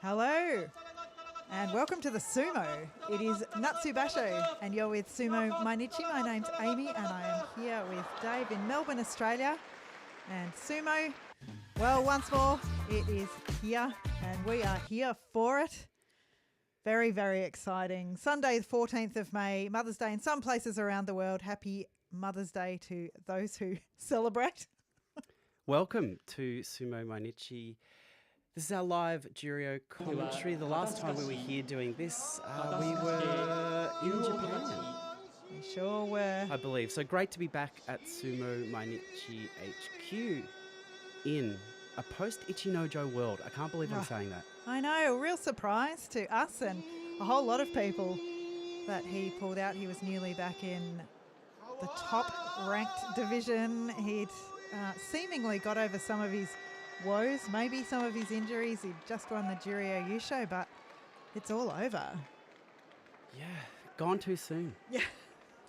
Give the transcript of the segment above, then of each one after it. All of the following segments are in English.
Hello, and welcome to the Sumo. It is Natsu Basho, and you're with Sumo Mainichi. My name's Amy, and I am here with Dave in Melbourne, Australia. And Sumo, well, once more, it is here, and we are here for it. Very, very exciting. Sunday, the 14th of May, Mother's Day in some places around the world. Happy Mother's Day to those who celebrate. Welcome to Sumo Mainichi. This is our live Juryo commentary. The last time we were here doing this, we were in Japan. We sure were. I believe. So great to be back at Sumo Mainichi HQ in a post-Ichinojo world. I can't believe I'm saying that. I know, a real surprise to us and a whole lot of people that he pulled out. He was nearly back in the top-ranked division. He'd seemingly got over some of his woes, maybe some of his injuries. He'd just won the Juryo Yusho, but it's all over. Yeah, gone too soon. Yeah.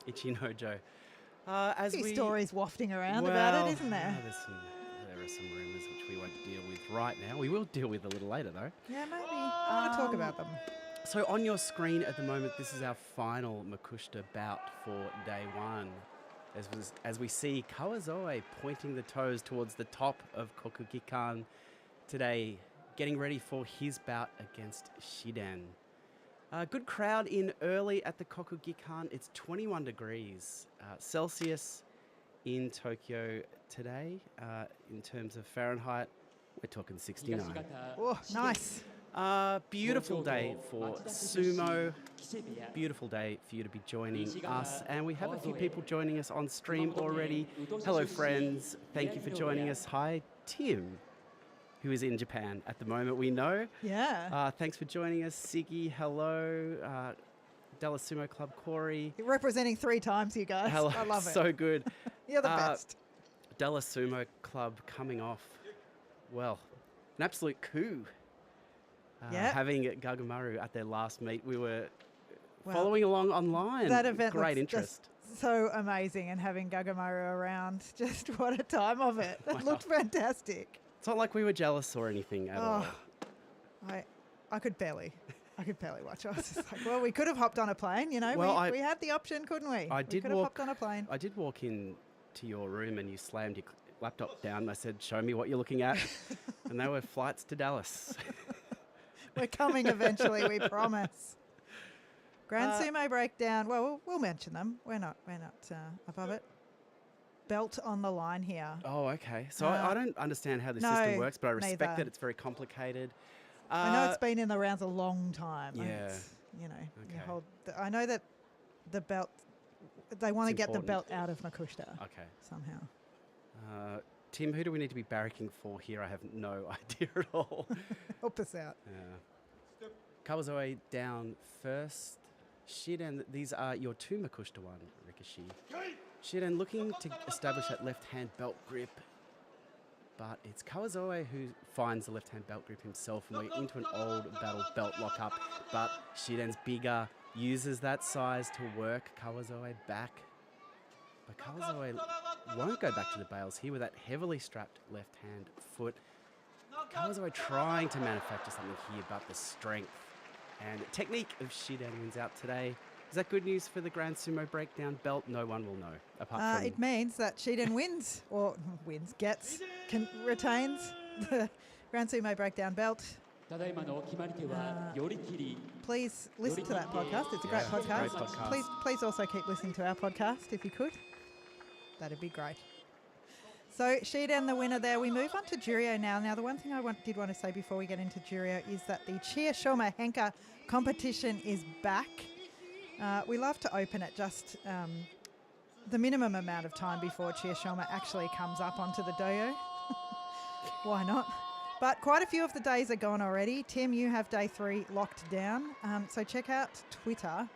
Ichinojo. A few stories wafting around about it, isn't there? There are some rumours which we won't deal with right now. We will deal with a little later, though. Yeah, maybe. I want to talk about them. So on your screen at the moment, this is our final Makushita bout for day one. As we see Kawazoe pointing the toes towards the top of Kokugikan today, getting ready for his bout against Shiden. Good crowd in early at the Kokugikan. It's 21 degrees Celsius in Tokyo today. In terms of Fahrenheit, we're talking 69. Oh, nice. Beautiful day for sumo. Beautiful day for you to be joining us. And we have a few people joining us on stream already. Hello, friends. Thank you for joining us. Hi, Tim, who is in Japan at the moment, we know. Yeah. Thanks for joining us. Siggy, hello. Della Sumo Club, Corey. You're representing 3 times, you guys. Hello. I love it. So good. You're the best. Della Sumo Club coming off, well, an absolute coup. Having Gagamaru at their last meet, we were following along online. That event great interest. Just so amazing, and having Gagamaru around, just what a time of it. It looked fantastic. It's not like we were jealous or anything at all. I could barely watch. I was just like, well, we could have hopped on a plane, you know. Well, we had the option, couldn't we? We could have hopped on a plane. I did walk in to your room and you slammed your laptop down and I said, show me what you're looking at. And they were flights to Dallas. We're coming eventually, we promise. Grand Sumo breakdown. Well, we'll mention them. We're not above it. Belt on the line here. Oh, okay. So I don't understand how this system works, but I respect it. It's very complicated. I know it's been in the rounds a long time. Yeah. I know that the belt, they want to get the belt out of Makushita. Okay. Somehow. Tim, who do we need to be barracking for here? I have no idea at all. Help us out. Yeah. Kawazoe down first. Shiden, these are your 2 Makushita one, Rikishi. Shiden looking to establish that left-hand belt grip, but it's Kawazoe who finds the left-hand belt grip himself, and we're into an old battle belt lockup, but Shiden's bigger, uses that size to work Kawazoe back. But Kawazoe won't go back to the bales here with that heavily strapped left-hand foot. Kawazoe trying to manufacture something here, but the strength and technique of Shiden wins out today. Is that good news for the Grand Sumo Breakdown belt? No one will know, apart from... It means that Shiden wins, retains the Grand Sumo Breakdown belt. Please listen to that podcast. It's a great podcast. Great podcast. Please also keep listening to our podcast if you could. That'd be great. So Shiden, the winner there. We move on to Juryo now. Now, the one thing I did want to say before we get into Juryo is that the Chiyashoma Henka competition is back. We love to open it just the minimum amount of time before Chiyashoma actually comes up onto the doyo. Why not? But quite a few of the days are gone already. Tim, you have day 3 locked down. So check out Twitter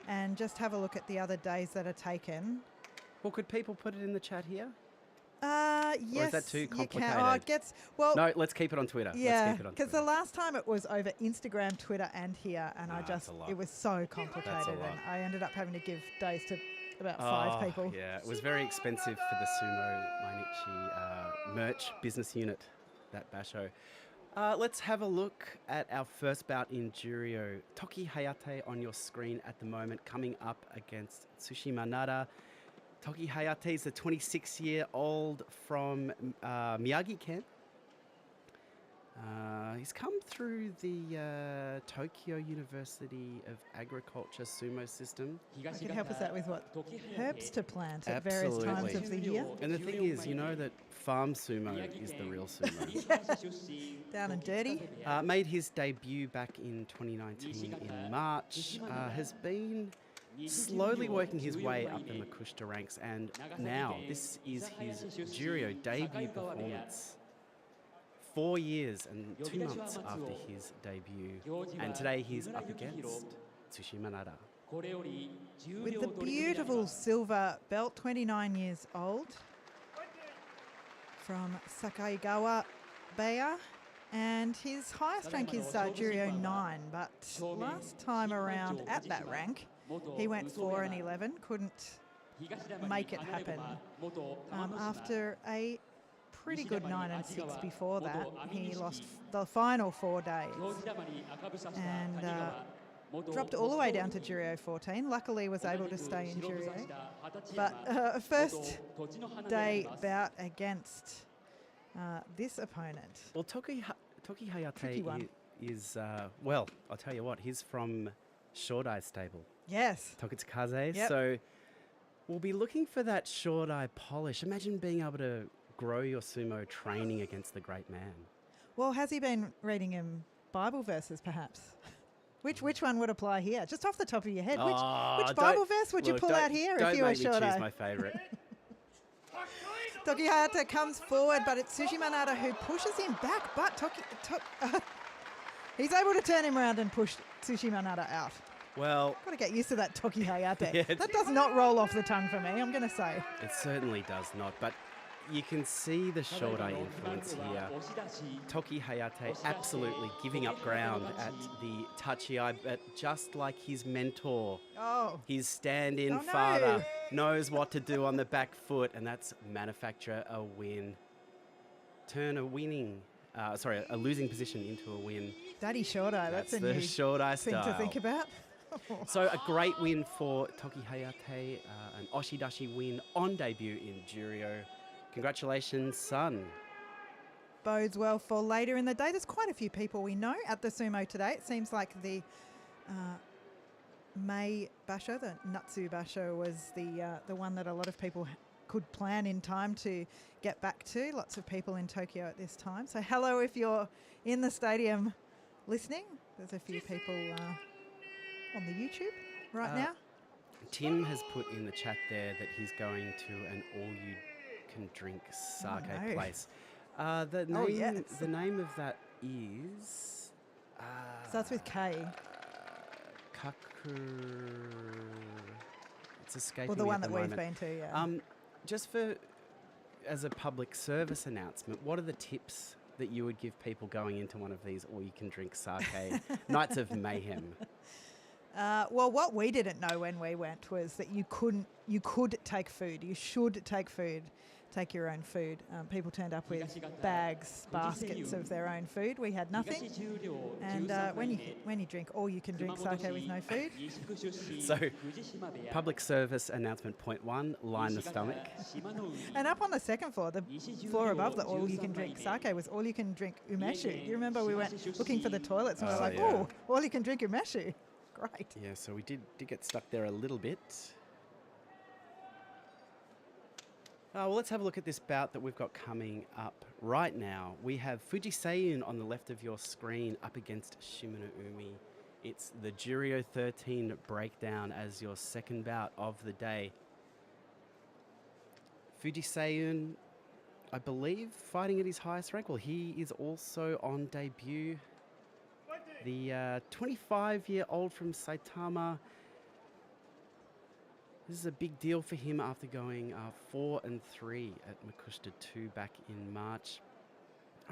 and just have a look at the other days that are taken. Well, could people put it in the chat here? Yes. Or is that too complicated? No, let's keep it on Twitter. Yeah, because the last time it was over Instagram, Twitter, and here, and it was so complicated, and I ended up having to give days to about 5 people. Yeah, it was very expensive for the Sumo Mainichi merch business unit, that Basho. Let's have a look at our first bout in Juryo. Toki Hayate on your screen at the moment, coming up against Tsushima Nara. Toki Hayate is the 26-year-old from Miyagi-ken. He's come through the Tokyo University of Agriculture sumo system. You can help us out with what herbs to plant at various times of the year. And the thing is, you know that farm sumo is the real sumo. Down and dirty. Made his debut back in 2019 in March. Has been slowly working his way up the Makushita ranks, and now this is his Juryo debut performance. 4 years and 2 months after his debut, and today he's up against Tsushima Nara. With the beautiful silver belt, 29 years old, from Sakaigawa Bayer, and his highest rank is Juryo 9, but last time around at that rank, he went 4-11, couldn't make it happen. After a pretty good 9-6 before that, he lost the final 4 days and dropped all the way down to Juryo 14. Luckily was able to stay in Juryo, but first day bout against this opponent. Well, Toki Hayate is well, I'll tell you what, he's from Shodai stable. Yes. Tokitsukaze. Yep. So we'll be looking for that Shodai polish. Imagine being able to grow your sumo training against the great man. Well, has he been reading him Bible verses, perhaps? Which one would apply here? Just off the top of your head, which Bible verse would you pull out here if you were Shodai? Don't make me choose my favourite. Toki Hayate comes forward, but it's Tsushima Nara who pushes him back. But he's able to turn him around and push Tsushima Nara out. Well, got to get used to that Toki Hayate. Yeah, that does not roll off the tongue for me, I'm going to say. It certainly does not, but you can see the Shodai influence here. Toki Hayate absolutely giving up ground at the tachi-ai, but just like his mentor, his stand-in father, knows what to do on the back foot, and that's manufacture a win. Turn a losing position into a win. Daddy Shodai, that's a new Shodai thing to think about. So a great win for Toki Hayate, an Oshidashi win on debut in Juryo. Congratulations, son. Bodes well for later in the day. There's quite a few people we know at the sumo today. It seems like the Basho, the Natsu Basho, was the one that a lot of people could plan in time to get back to. Lots of people in Tokyo at this time. So hello if you're in the stadium listening. There's a few people on the YouTube right now. Tim has put in the chat there that he's going to an all-you-can-drink sake place. The name of that is... starts with K. Kaku... It's escaping Well, the me one at that the we've moment. been to, yeah. Just as a public service announcement, what are the tips that you would give people going into one of these all-you-can-drink sake nights of mayhem? Well, what we didn't know when we went was that you could take food. You should take food. Take your own food. People turned up with bags, baskets of their own food. We had nothing. And when you drink all you can drink sake with no food. So, public service announcement point 1, line the stomach. And up on the second floor, the floor above the all you can drink sake was all you can drink umeshu. You remember we went looking for the toilets and we were like, oh, all you can drink umeshu. Great. Yeah, so we did get stuck there a little bit. Well, let's have a look at this bout that we've got coming up right now. We have Fuji Seiyun on the left of your screen up against Shimanoumi. It's the Juryo 13 breakdown as your second bout of the day. Fuji Seiyun, I believe, fighting at his highest rank. Well, he is also on debut. The 25-year-old from Saitama. This is a big deal for him after going 4-3 at Makushita 2 back in March.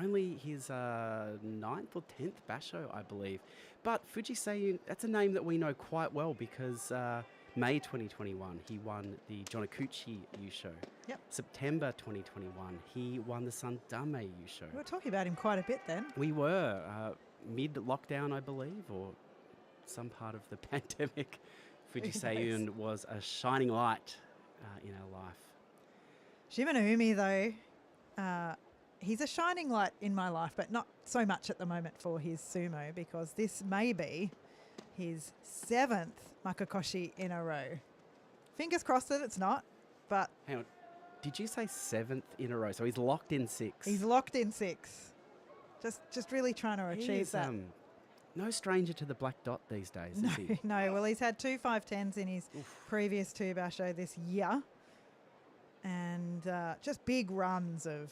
Only his 9th or 10th Basho, I believe. But Fuji Seiyun, that's a name that we know quite well because May 2021, he won the Jonakuchi Yusho. Yep. September 2021, he won the Sandame Yusho. We were talking about him quite a bit then. We were mid-lockdown, I believe, or some part of the pandemic. Fujiseiyun was a shining light in our life. Shimanumi, though, he's a shining light in my life, but not so much at the moment for his sumo, because this may be his 7th Makakoshi in a row. Fingers crossed that it's not, but... Hang on. Did you say 7th in a row? So he's locked in 6. He's locked in 6. Just really trying to achieve that. No stranger to the black dot these days, is he? No. Well, he's had 2 5-10s in his previous 2 basho this year. And just big runs of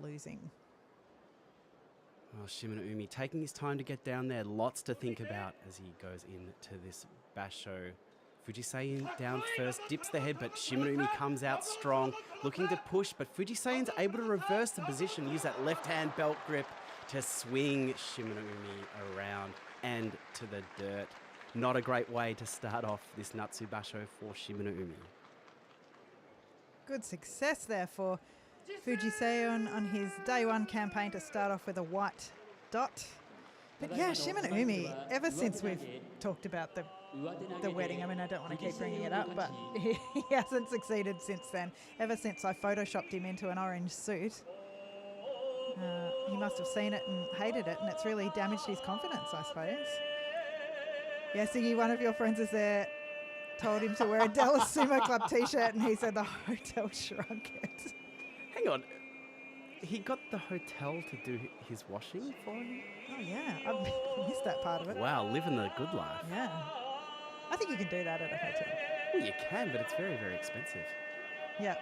losing. Oh, Shimanumi taking his time to get down there. Lots to think about as he goes into this basho. Fujiseiyun down first, dips the head, but Shimanumi comes out strong, looking to push, but Fujiseiyun's able to reverse the position, use that left-hand belt grip to swing Shimanumi around and to the dirt. Not a great way to start off this Natsu Basho for Shimanumi. Good success there for Fujiseiyun on his day 1 campaign to start off with a white dot. But yeah, Shimanumi, ever since we've talked about the wedding, I mean, I don't want to keep bringing it up, but he hasn't succeeded since then. Ever since I photoshopped him into an orange suit, he must have seen it and hated it, and it's really damaged his confidence, I suppose. Yeah, Siggy, one of your friends is there, told him to wear a Dallas Sumo Club t-shirt, and he said the hotel shrunk it. Hang on. He got the hotel to do his washing for him? Oh, yeah. I missed that part of it. Wow, living the good life. Yeah. I think you can do that at a hotel. Well, you can, but it's very, very expensive. Yeah.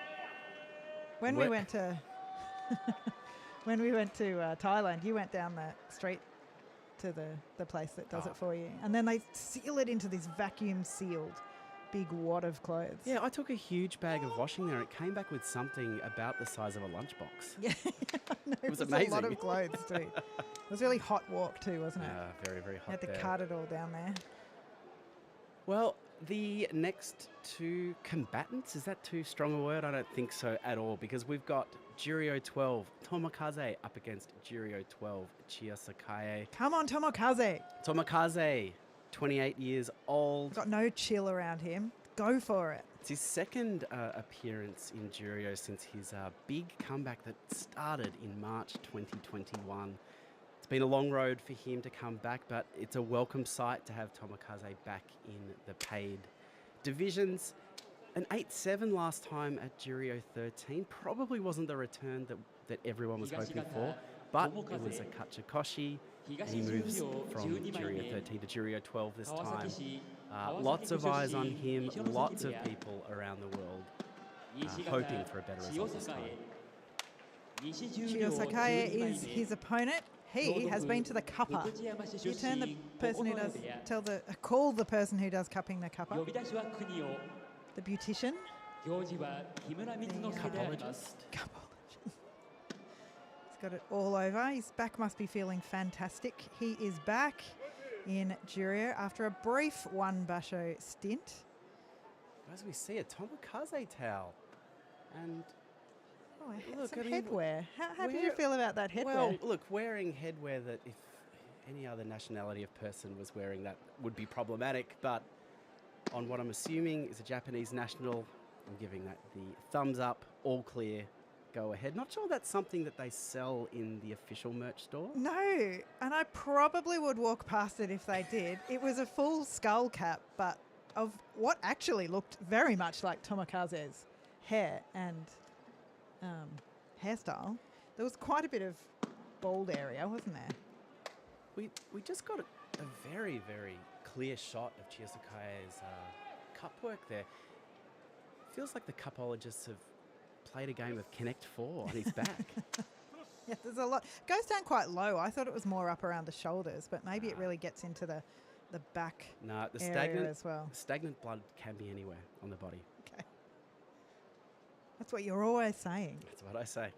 When we went to Thailand, you went down the street to the place that does it for you, and then they seal it into this vacuum sealed big wad of clothes. Yeah, I took a huge bag of washing there. It came back with something about the size of a lunchbox. Yeah, no, it was amazing. A lot of clothes too. It was a really hot walk too, wasn't it? Yeah, very, very hot. You had to there. cart it all down there. Well, the next 2 combatants, is that too strong a word? I don't think so at all, because we've got Juryo 12, Tomokaze, up against Juryo 12, Chiya Sakae. Come on, Tomokaze. Tomokaze, 28 years old. Got no chill around him. Go for it. It's his second appearance in Juryo since his big comeback that started in March 2021. It's been a long road for him to come back, but it's a welcome sight to have Tomokaze back in the paid divisions. An 8-7 last time at Juryo 13 probably wasn't the return that everyone was hoping for, but it was a Kachikoshi, and he moves from Juryo 13 to Juryo 12 this time. Lots of eyes on him, lots of people around the world hoping for a better result this time. Chiya Sakae is his opponent. He has been to the cupper. You turn the person who does, call the person who does cupping the cupper. The beautician. Cupologist. He's got it all over. His back must be feeling fantastic. He is back in Juryo after a brief 1 basho stint. As we see a Tomokaze towel. And look, some headwear. How do you feel about that headwear? Well, look, wearing headwear that if any other nationality of person was wearing that would be problematic, but on what I'm assuming is a Japanese national, I'm giving that the thumbs up, all clear, go ahead. Not sure that's something that they sell in the official merch store. No, and I probably would walk past it if they did. It was a full skull cap, but of what actually looked very much like Tomokaze's hair and hairstyle. There was quite a bit of bald area, wasn't there? We just got a very, very clear shot of Chiya Sakae's cup work there. Feels like the cupologists have played a game of Connect 4 on his back. Yeah, there's a lot. Goes down quite low. I thought it was more up around the shoulders, but maybe it really gets into the back area as well. Stagnant blood can be anywhere on the body. Okay. That's what you're always saying. That's what I say.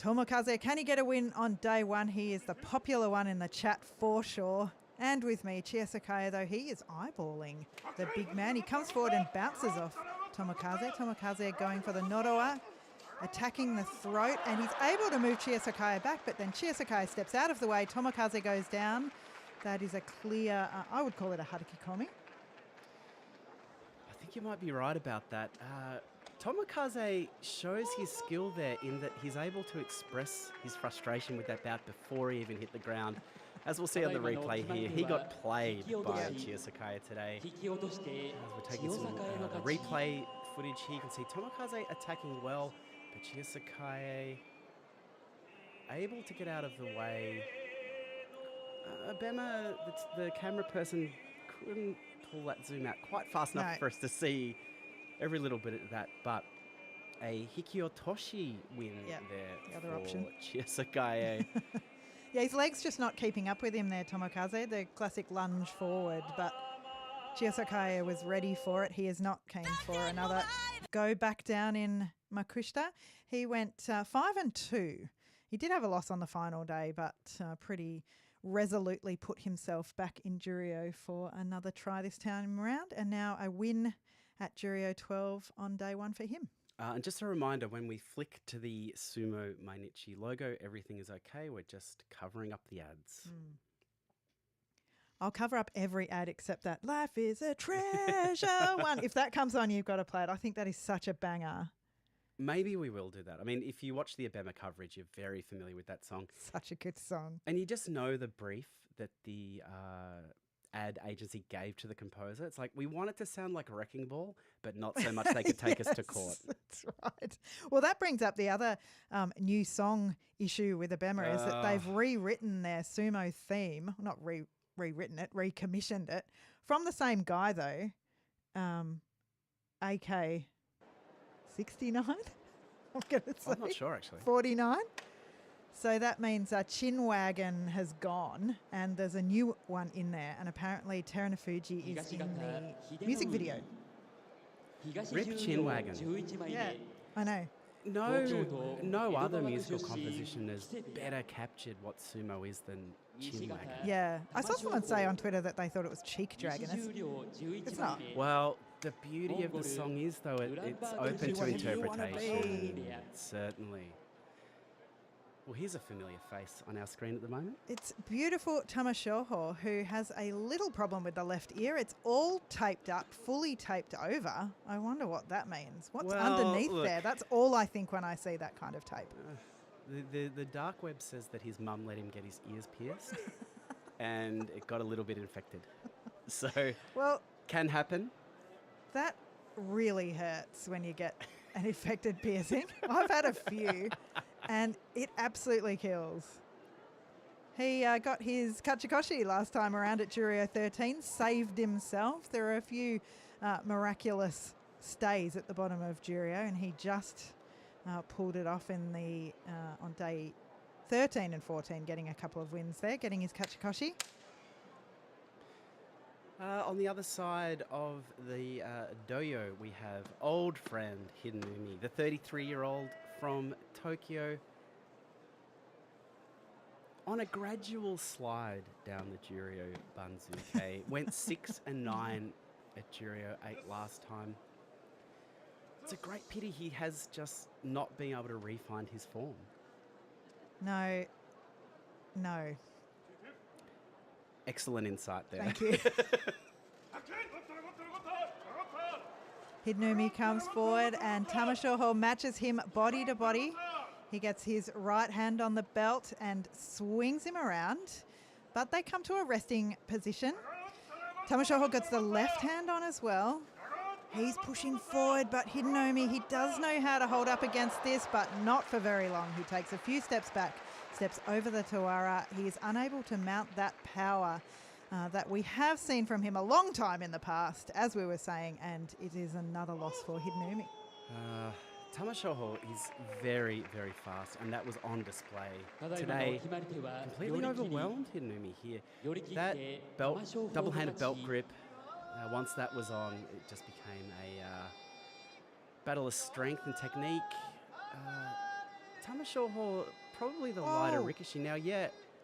Tomokaze, can he get a win on day 1? He is the popular one in the chat for sure. And with me, Chiosakaya, though, he is eyeballing the big man. He comes forward and bounces off Tomokaze. Tomokaze going for the Noroa, attacking the throat, and he's able to move Chiosakaya back, but then Chiosakaya steps out of the way. Tomokaze goes down. That is a clear, I would call it a Harakikomi. I think you might be right about that. Tomokaze shows his skill there in that he's able to express his frustration with that bout before he even hit the ground. As we'll see on the replay here, he got played by Chiosakaya today. As we're taking some the replay footage here, you can see Tomokaze attacking well, but Chiosakaya able to get out of the way. Abema, the camera person, couldn't pull that zoom out quite fast enough for us to see every little bit of that, but a Hikiotoshi win there the other for option. Chiosakaya. Yeah, his leg's just not keeping up with him there, Tomokaze, the classic lunge forward, but Chiosakaya was ready for it. He is not keen for another go back down in Makushita. He went 5-2. He did have a loss on the final day, but pretty resolutely put himself back in Juryo for another try this time around, and now a win at Juryo 12 on day one for him. And just a reminder, when we flick to the Sumo Mainichi logo, everything is okay. We're just covering up the ads. I'll cover up every ad except that "Life is a Treasure" one. If that comes on, you've got to play it. I think that is such a banger. Maybe we will do that. I mean, if you watch the Abema coverage, you're very familiar with that song. Such a good song. And you just know the brief that the ad agency gave to the composer. It's like, we want it to sound like a wrecking ball, but not so much they could take us to court. That's right. Well, that brings up the other new song issue with Abema is that they've rewritten their sumo theme. Not rewritten it, recommissioned it. From the same guy, though, AK 69, I'm going to say. I'm not sure, actually. 49. So that means Chin Wagon has gone and there's a new one in there. And apparently Terunofuji is in the music video. Rip Chin Wagon. Yeah, I know. No other musical composition has better captured what sumo is than Chin Wagon. Yeah. I saw someone say on Twitter that they thought it was Cheek Dragon. It's not. Well, the beauty of the song is, though, it's open to interpretation. Certainly. Well, here's a familiar face on our screen at the moment. It's beautiful Tamashoho, who has a little problem with the left ear. It's all taped up, fully taped over. I wonder what that means. What's underneath there? That's all I think when I see that kind of tape. The dark web says that his mum let him get his ears pierced and it got a little bit infected. So, can happen. That really hurts when you get an infected piercing. I've had a few. And it absolutely kills. He got his Kachikoshi last time around at Juryo 13, saved himself. There are a few miraculous stays at the bottom of Juryo, and he just pulled it off in the on day 13 and 14, getting a couple of wins there, getting his Kachikoshi. On the other side of the doyo, we have old friend Hidenumi, the 33-year-old from Tokyo, on a gradual slide down the Juryo Banzuke. Went 6-9 at Juryo 8 last time. It's a great pity he has just not been able to re-find his form. No. Excellent insight there. Thank you. Hidenumi comes forward and Tamashoho matches him body to body. He gets his right hand on the belt and swings him around, but they come to a resting position. Tamashoho gets the left hand on as well. He's pushing forward, but Hidenumi, he does know how to hold up against this, but not for very long. He takes a few steps back, steps over the Tawara. He is unable to mount that power that we have seen from him a long time in the past, as we were saying, and it is another loss for Hidenumi. Tamashoho is very, very fast, and that was on display today. Completely overwhelmed Hidenumi here. That belt, double-handed belt grip, once that was on, it just became a battle of strength and technique. Tamashoho, probably the lighter Rikishi. Now,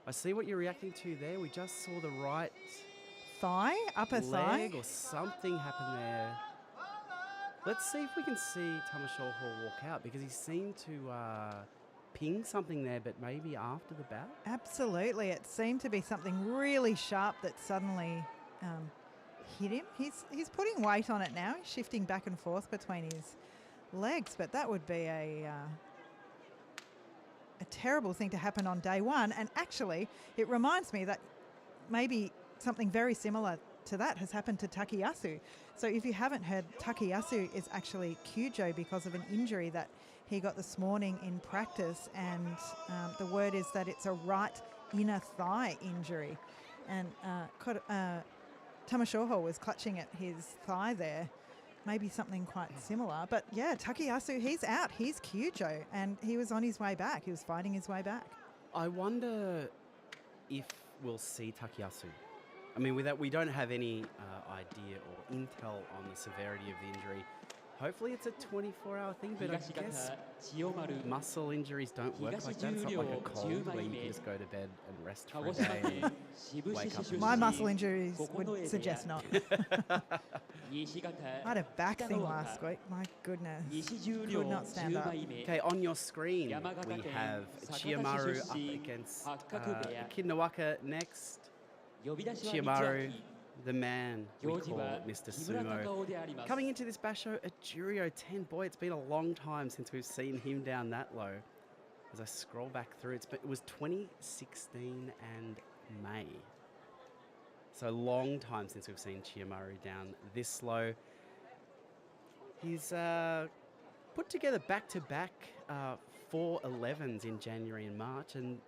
I see what you're reacting to there. We just saw the right Thigh, upper thigh. leg or something happen there. Let's see if we can see Tamashoho walk out, because he seemed to ping something there, but maybe after the bout. Absolutely. It seemed to be something really sharp that suddenly hit him. He's putting weight on it now. He's shifting back and forth between his legs, but that would be a terrible thing to happen on day one. And actually, it reminds me that maybe something very similar to that has happened to Takayasu. So if you haven't heard, Takayasu is actually Kyujo because of an injury that he got this morning in practice, and the word is that it's a right inner thigh injury. And Tamashoho was clutching at his thigh there. Maybe something quite similar. But yeah, Takayasu, he's out. He's Kyujo, and he was on his way back. He was fighting his way back. I wonder if we'll see Takayasu. I mean, with that, we don't have any idea or intel on the severity of the injury. Hopefully it's a 24-hour thing, but I guess muscle injuries don't work like that. It's not like a cold where you can just go to bed and rest for a day and wake up. My muscle injuries would suggest not. I had a back thing last week. My goodness. Could not stand up. Okay, on your screen, we have Chiyomaru up against Kinawaka next. Chiyomaru, the man we call Mr. Sumo. Coming into this Basho, a Juryo 10. Boy, it's been a long time since we've seen him down that low. As I scroll back through, it was 2016 and May. So long time since we've seen Chiyomaru down this low. He's put together back-to-back 4.11s in January and March, and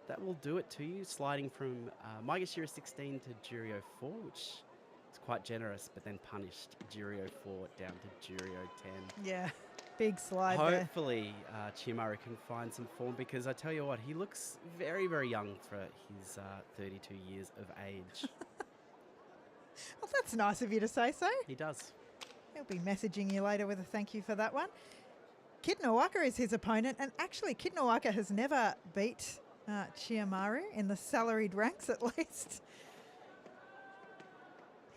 that will do it to you, sliding from Maegashira 16 to Juryo 4, which is quite generous, but then punished Juryo 4 down to Juryo 10. Yeah, big slide there. Hopefully Chiyomaru can find some form, because I tell you what, he looks very, very young for his 32 years of age. Well, that's nice of you to say so. He does. He'll be messaging you later with a thank you for that one. Kid Nawaka is his opponent, and actually Kid Nawaka has never beat Chiyomaru in the salaried ranks, at least.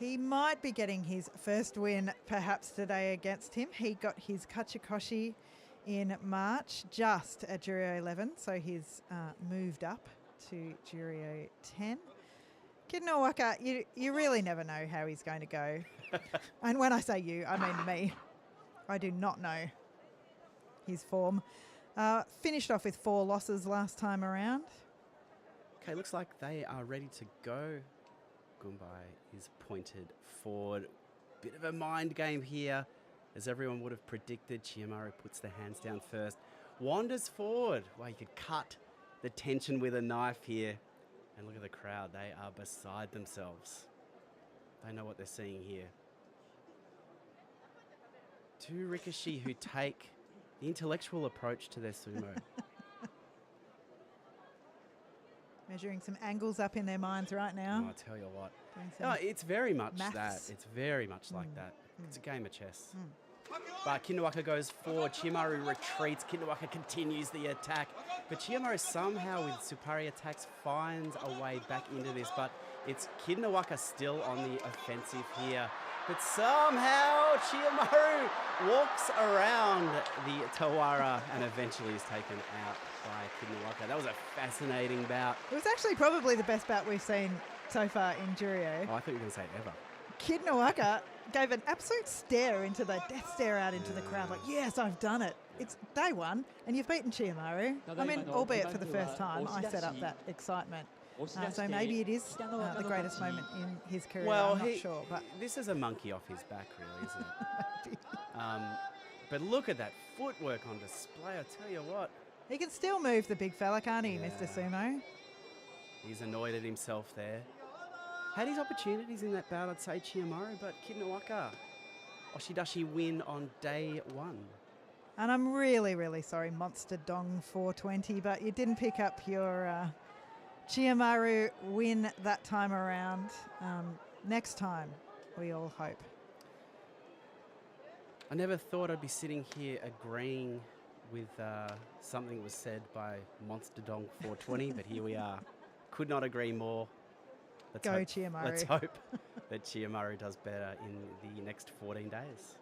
He might be getting his first win perhaps today against him. He got his Kachikoshi in March, just at Juryo 11, so he's moved up to Juryo 10. Kid Nawaka, you really never know how he's going to go. And when I say you, I mean me. I do not know his form. Finished off with 4 losses last time around. Okay, looks like they are ready to go. Gumbai is pointed forward. Bit of a mind game here, as everyone would have predicted. Chiyomaru puts the hands down first. Wanders forward. Well, you could cut the tension with a knife here. And look at the crowd. They are beside themselves. They know what they're seeing here. 2 Rikishi who take the intellectual approach to their sumo. Measuring some angles up in their minds right now. Oh, I tell you what. No, it's very much maths. that. It's very much like that. It's a game of chess. But Kinawaka goes forward. Chiyomaru retreats. Kinawaka continues the attack. But Chiyomaru somehow, with Supari attacks, finds a way back into this. But it's Kinawaka still on the offensive here. But somehow Chiyomaru walks around the Tawara and eventually is taken out by Kinawaka. That was a fascinating bout. It was actually probably the best bout we've seen so far in Juryo. Oh, I thought you were going to say ever. Kid Nawaka gave an absolute stare into the death stare out into the crowd, like, yes, I've done it. It's day one, and you've beaten Chiyomaru. I mean, albeit for the first time, I set up that excitement. So maybe it is the greatest moment in his career. Well, I'm not sure. But this is a monkey off his back, really, isn't it? But look at that footwork on display. I tell you what. He can still move the big fella, can't he, Mr. Sumo? He's annoyed at himself there. Had his opportunities in that bout, I'd say Chiyomaru, but Kid Nawaka, Oshidashi win on day one. And I'm really, really sorry, Monster Dong 420, but you didn't pick up your Chiyomaru win that time around. Next time, we all hope. I never thought I'd be sitting here agreeing with something that was said by Monster Dong 420, but here we are. Could not agree more. Go Chiyomaru. Let's hope that Chiyomaru does better in the next 14 days.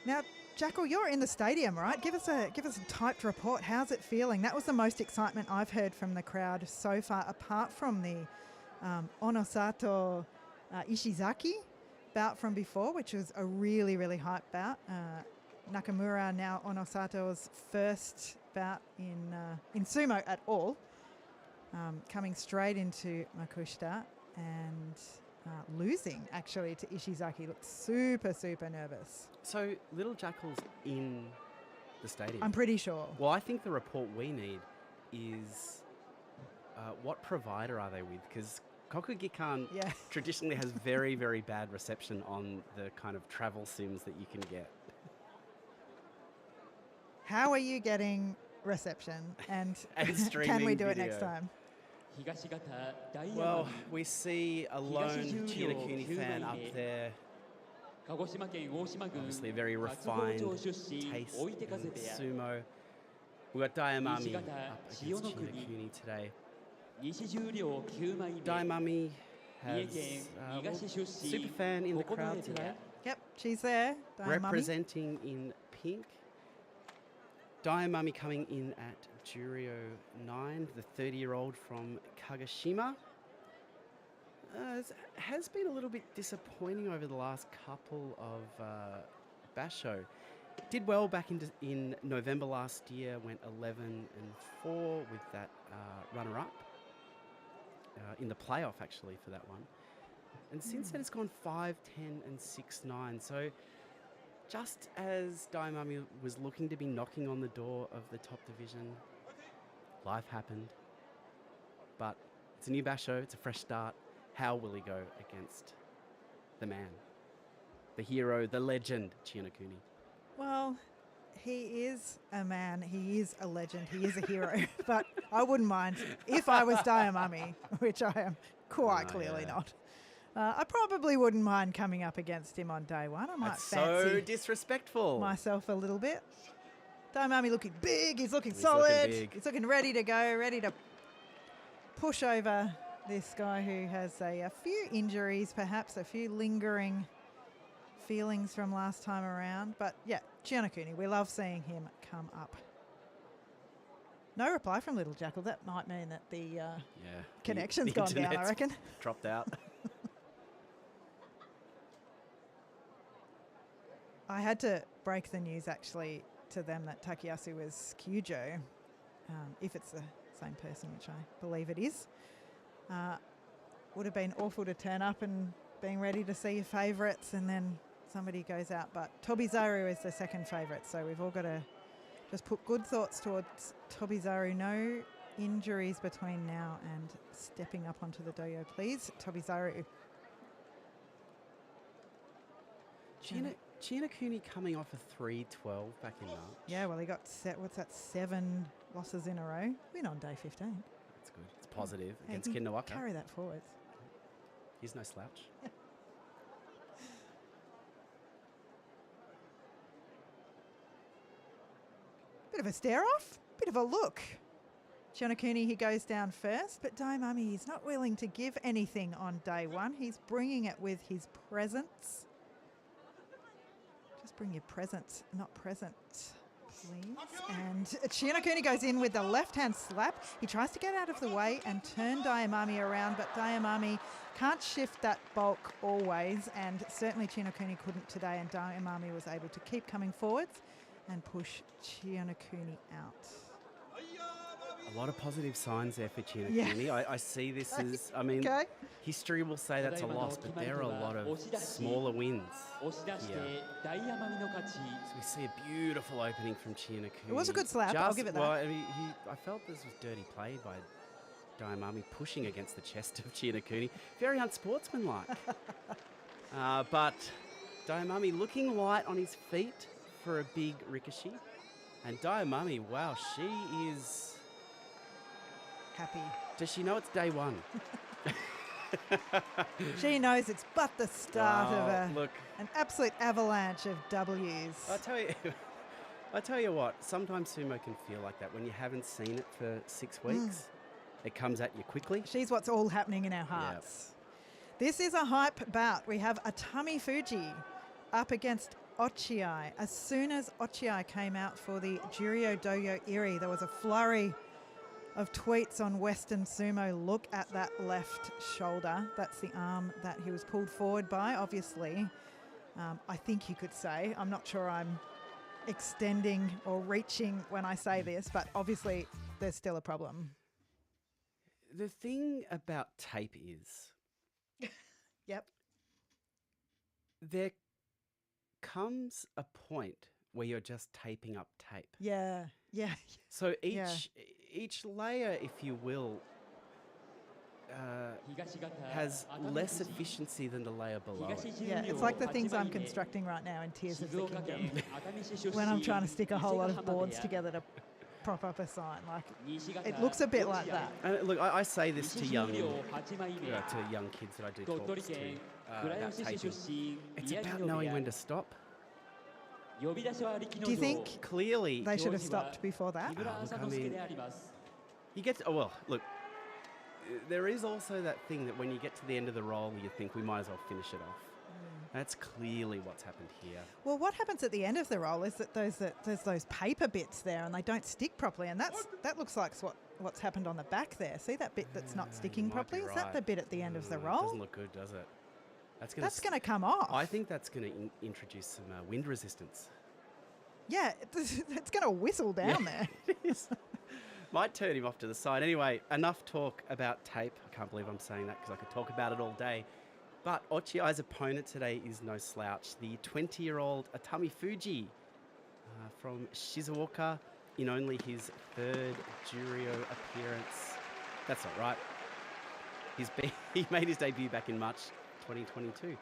Now, Jackal, you're in the stadium, right? Give us a typed report. How's it feeling? That was the most excitement I've heard from the crowd so far, apart from the Onosato Ishizaki bout from before, which was a really, really hype bout. Nakamura, now Onosato's first bout in sumo at all, coming straight into Makushita and losing actually to Ishizaki. Looked super, super nervous. So Little Jackal's in the stadium? I'm pretty sure. Well, I think the report we need is what provider are they with? Because Kokugikan traditionally has very, very bad reception on the kind of travel sims that you can get. How are you getting reception? And streaming can we do it video. next time? Well, we see a lone Chinakuni fan up there. Obviously a very refined taste in sumo. We've got Daiamami up against Chinakuni today. Daiamami has super fan in the crowd today. Yep, she's there. Daiamami. Representing in pink. Daiamami coming in at Juryo 9, the 30-year-old from Kagashima. Has been a little bit disappointing over the last couple of Basho. Did well back in November last year, went 11-4 with that runner-up in the playoff actually for that one. And since then it's gone 5-10 and 6-9. So just as Daiamami was looking to be knocking on the door of the top division, life happened. But it's a new Basho, it's a fresh start. How will he go against the man, the hero, the legend, Chinakuni? Well, he is a man, he is a legend, he is a hero. But I wouldn't mind if I was Daiamami, which I am quite clearly not. I probably wouldn't mind coming up against him on day one. I might That's fancy so disrespectful myself a little bit. Daiamami looking big, he's looking He's solid, looking big. he's looking ready to go, ready to push over this guy who has a few injuries, perhaps a few lingering feelings from last time around. But yeah, Chinakuni, we love seeing him come up. No reply from Little Jackal. That might mean that the connection's the gone down, I internet's reckon. Dropped out. I had to break the news actually to them that Takayasu was Kyujo, if it's the same person, which I believe it is. Would have been awful to turn up and being ready to see your favourites and then somebody goes out. But Tobizaru is the second favourite, so we've all got to just put good thoughts towards Tobizaru. No injuries between now and stepping up onto the doyo, please. Tobizaru. Chinakuni coming off a 3-12 back in March. Yeah, well, he got 7 losses in a row. Win on day 15. That's good. It's positive Hey, against Kinawaka. Carry that forwards. He's no slouch. Bit of a stare-off, bit of a look. Chinakuni, he goes down first, but Daiamami, he's not willing to give anything on day one. He's bringing it with his presence. Just bring your presence, not present, please. And Chinakuni goes in with the left-hand slap. He tries to get out of the way and turn Daiamami around, but Daiamami can't shift that bulk always, and certainly Chinakuni couldn't today, and Daiamami was able to keep coming forwards and push Chinakuni out. A lot of positive signs there for Chinakuni. Yeah. I see this as, I mean, history will say that's a loss, but there are a lot of smaller wins here. So we see a beautiful opening from Chinakuni. It was a good slap, I'll give it that. Well, I mean, I felt this was dirty play by Daiamami pushing against the chest of Chinakuni. Very unsportsmanlike. But Daiamami looking light on his feet for a big rikishi. And Daiamami, wow, she is... Happy. Does she know it's day one? She knows it's but the start of look, an absolute avalanche of W's. I'll tell you, I tell you what, sometimes sumo can feel like that when you haven't seen it for 6 weeks. It comes at you quickly. She's what's all happening in our hearts. This is a hype bout. We have Atami Fuji up against Ochiai. As soon as Ochiai came out for the Juryo Doyo Iri, there was a flurry of tweets on Western Sumo. Look at that left shoulder. That's the arm that he was pulled forward by, obviously. I think you could say. I'm not sure I'm extending or reaching when I say this, but obviously there's still a problem. The thing about tape is... Yep. There comes a point where you're just taping up tape. Yeah. So each layer, if you will, has less efficiency than the layer below it. Yeah, it's like the things I'm constructing right now in Tears of the Kingdom. When I'm trying to stick a whole lot of boards together to prop up a sign. Like, it looks a bit like that. And look, I say this to young kids that I do talks to about taping. It's about knowing when to stop. Do you think Clearly, they should have stopped before that? look, I mean, you get to, look, there is also that thing that when you get to the end of the roll, you think we might as well finish it off. That's clearly what's happened here. Well, what happens at the end of the roll is that there's those paper bits there and they don't stick properly, and that looks like what's happened on the back there. See that bit that's not sticking properly? Is that the bit at the end of the roll? Doesn't look good, does it? That's going to come off. I think that's going to introduce some wind resistance. Yeah, it's going to whistle down there. It is. Might turn him off to the side. Anyway, enough talk about tape. I can't believe I'm saying that because I could talk about it all day. But Ochiai's opponent today is no slouch. The 20-year-old Atami Fuji from Shizuoka in only his 3rd Juryo appearance. That's not right. He made his debut back in March 2022.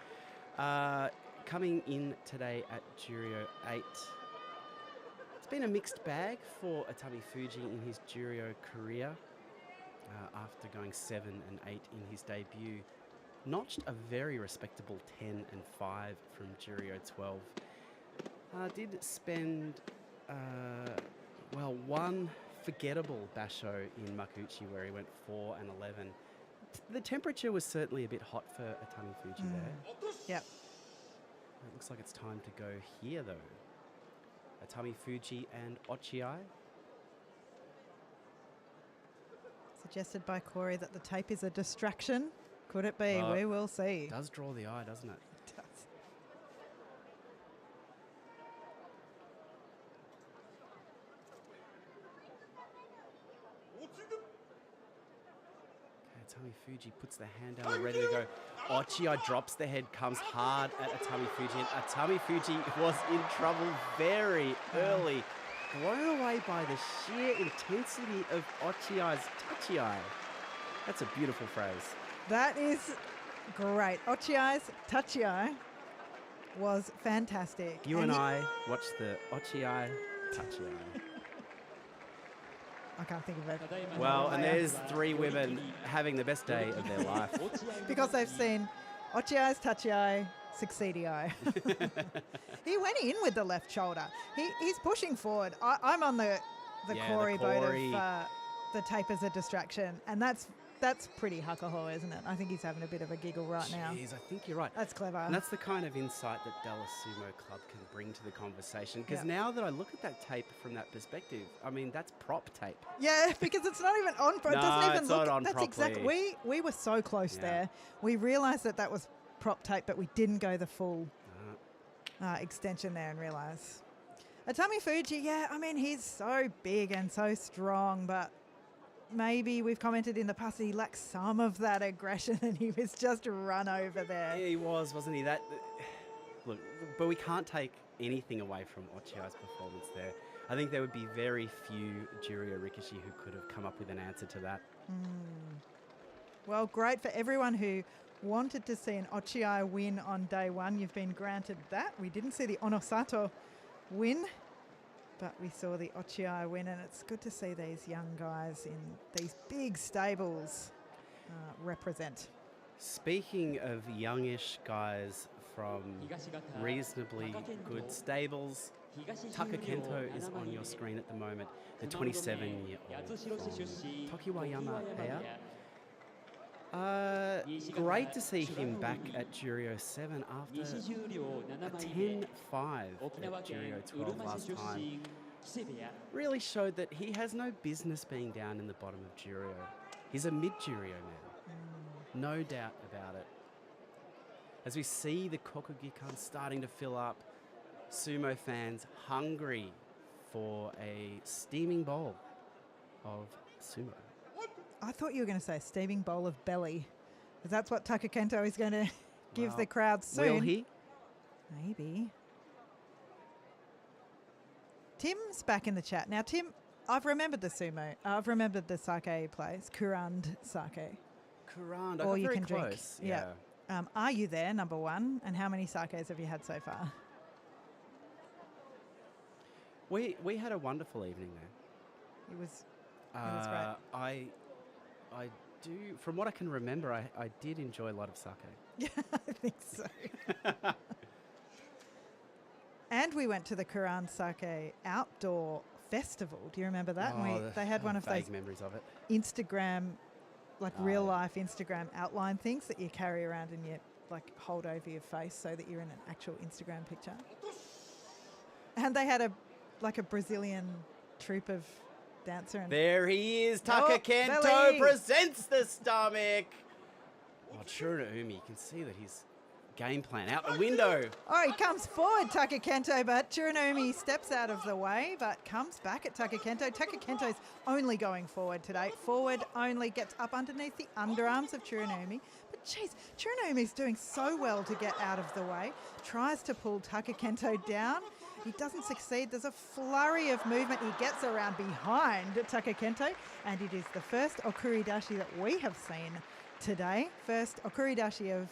Coming in today at Juryo 8. It's been a mixed bag for Atami Fuji in his Juryo career after going 7 and 8 in his debut. Notched a very respectable 10 and 5 from Juryo 12. Did spend, one forgettable basho in Makuuchi where he went 4 and 11. The temperature was certainly a bit hot for Atami Fuji there. Yep. It looks like it's time to go here though. Atami Fuji and Ochiai. Suggested by Corey that the tape is a distraction. Could it be? We will see. It does draw the eye, doesn't it? It does. Atami Fuji puts the hand down, ready to go. Ochiai drops the head, comes hard at Atami Fuji, and Atami Fuji was in trouble very early. Blown away by the sheer intensity of Ochiai's tachiai. That's a beautiful phrase. That is great. Ochiai's tachiai was fantastic. You and I watched the Ochiai tachiai. I can't think of it. Well, and there's 3 women having the best day of their life. Because they've seen Ochiai's tachiai, succeedii. He went in with the left shoulder. He's pushing forward. I'm on the Corey boat of the tape as a distraction, and that's pretty hakaho, isn't it? I think he's having a bit of a giggle right now. Jeez, I think you're right. That's clever. And that's the kind of insight that Dallas Sumo Club can bring to the conversation. Because now that I look at that tape from that perspective, I mean, that's prop tape. Yeah, because it's not even on. It doesn't even it's look. Not on that's properly. exactly. We were so close there. We realised that was prop tape, but we didn't go the full extension there and realise. Atami Fuji, I mean, he's so big and so strong, but maybe we've commented in the past that he lacks some of that aggression and he was just run over there. Yeah, he wasn't he? Look, but we can't take anything away from Ochiai's performance there. I think there would be very few Juryo Rikishi who could have come up with an answer to that. Well, great for everyone who wanted to see an Ochiai win on day 1. You've been granted that. We didn't see the Onosato win, but we saw the Ochiai win, and it's good to see these young guys in these big stables represent. Speaking of youngish guys from reasonably good stables, Taka Kento is on your screen at the moment, the 27-year-old from Tokiwayama Heya. Great to see him back at Juryo 7 after a 10-5 at Juryo 12 last time. Really showed that he has no business being down in the bottom of Juryo. He's a mid-Juryo man. No doubt about it. As we see the Kokugikan starting to fill up, sumo fans hungry for a steaming bowl of sumo. I thought you were going to say a steaming bowl of belly, because that's what Taka Kento is going to give the crowd soon. Will he? Maybe. Tim's back in the chat. Now, Tim, I've remembered the sumo. I've remembered the sake place, Kurand sake. Kurand, I or got you very can close. drink. Yeah. Are you there, number one? And how many sakes have you had so far? We had a wonderful evening there. It was great. I do, from what I can remember, I did enjoy a lot of sake. Yeah, I think so. And we went to the Kurand Sake outdoor festival. Do you remember that? They had one of those memories of it. Instagram, like real life Instagram outline things that you carry around and you like hold over your face so that you're in an actual Instagram picture. And they had a Brazilian troupe of dancer. And there he is. Taka Kento belly. Presents the stomach. Oh, Churanaumi, you can see that his game plan out the window. Oh, he comes forward, Taka Kento, but Churanoumi steps out of the way, but comes back at Taka Kento. Taka Kento's only going forward today. Forward only, gets up underneath the underarms of Churanoumi. But geez, Churanoumi's doing so well to get out of the way. Tries to pull Taka Kento down. He doesn't succeed. There's a flurry of movement. He gets around behind Taka Kento, and it is the first okuridashi that we have seen today. First okuridashi of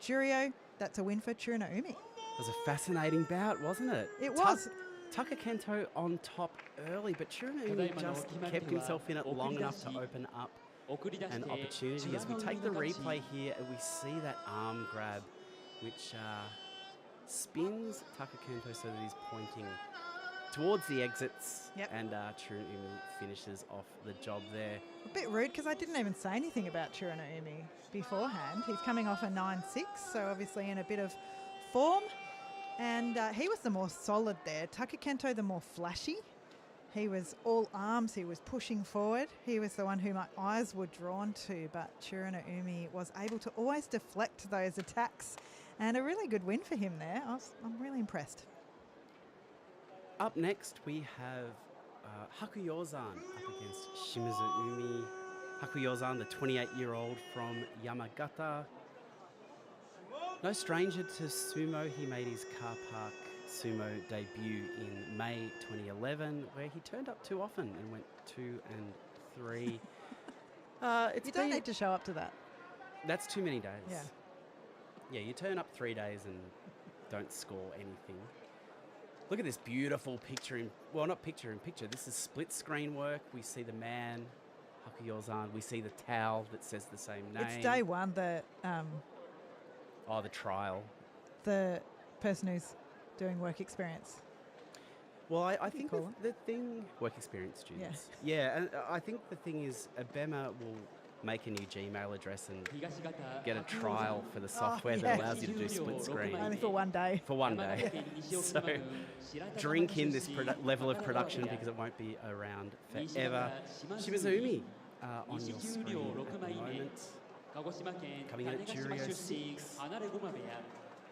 Juryo. That's a win for Churanoumi. It was a fascinating bout, wasn't it? It was. Taka Kento on top early, but Churanoumi just kept himself in it long enough to open up an opportunity. As we take the replay here and we see that arm grab, which spins Taka Kento so that he's pointing towards the exits, and Churanoumi finishes off the job there. A bit rude because I didn't even say anything about Churanoumi beforehand. He's coming off a 9-6, so obviously in a bit of form. And he was the more solid there. Taka Kento, the more flashy. He was all arms. He was pushing forward. He was the one who my eyes were drawn to, but Churanoumi was able to always deflect those attacks. And a really good win for him there. I'm really impressed. Up next, we have Hakuyozan up against Shimizu. Hakuyozan, the 28-year-old from Yamagata. No stranger to sumo. He made his car park sumo debut in May 2011, where he turned up too often and went 2 and 3. You don't need to show up to that. That's too many days. Yeah. Yeah, you turn up 3 days and don't score anything. Look at this beautiful picture not picture in picture. This is split screen work. We see the man, Hakuyozan. We see the towel that says the same name. It's day one, the trial. The person who's doing work experience. Well, I think the thing, work experience students. Yeah, and I think the thing is, Abema will make a new Gmail address and get a trial for the software that allows you to do split screen. Only for one day. For one day. So drink in this level of production because it won't be around forever. Shimizu on your screen at the moment. Coming in at Juryo 6.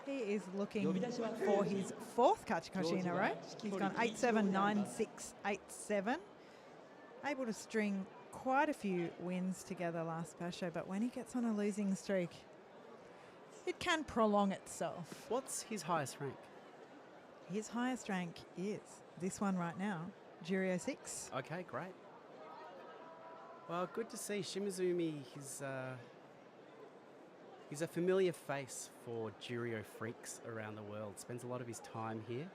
He is looking for his fourth Kachikoshi in a row. He's gone 8-7, 9-6, 8-7. Able to string quite a few wins together last Basho, but when he gets on a losing streak, it can prolong itself. What's his highest rank? His highest rank is this one right now, Juryo 6. Okay, great. Well, good to see Shimizumi. He's a familiar face for Juryo freaks around the world. Spends a lot of his time here.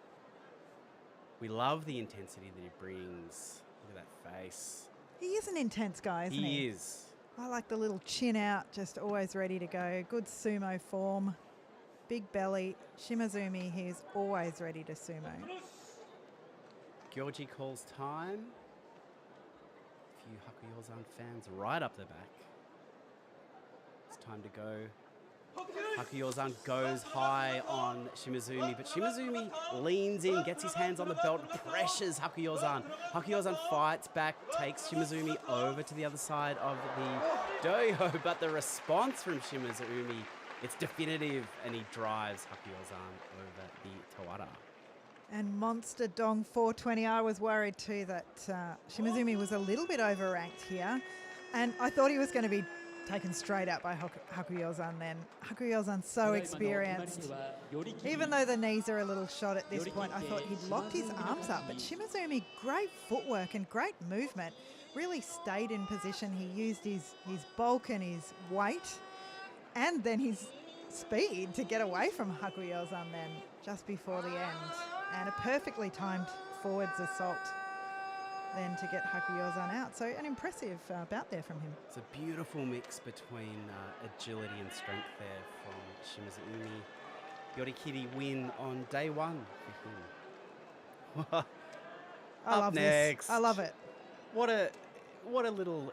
We love the intensity that he brings. Look at that face. He is an intense guy, isn't he? He is. I like the little chin out, just always ready to go. Good sumo form. Big belly. Shimazumi, he's always ready to sumo. Gyoji calls time. A few Hakuyozan fans right up the back. It's time to go. Hakuyozan goes high on Shimazumi, but Shimazumi leans in, gets his hands on the belt, pressures Hakuyozan. Hakuyozan fights back, takes Shimazumi over to the other side of the dohyo, but the response from Shimazumi, it's definitive, and he drives Hakuyozan over the Tawara. And Monster Dong 420, I was worried too that Shimazumi was a little bit overranked here. And I thought he was going to be taken straight out by Hakuyozan then. Hakuyozan's so experienced. Even though the knees are a little shot at this point, I thought he'd locked his arms up. But Shimazumi, great footwork and great movement, really stayed in position. He used his bulk and his weight and then his speed to get away from Hakuyozan then just before the end. And a perfectly timed forwards assault then to get Hakuyozan out. So an impressive bout there from him. It's a beautiful mix between agility and strength there from Shimazumi. Yorikiri win on day one for him. I love next. this. I love it. What a little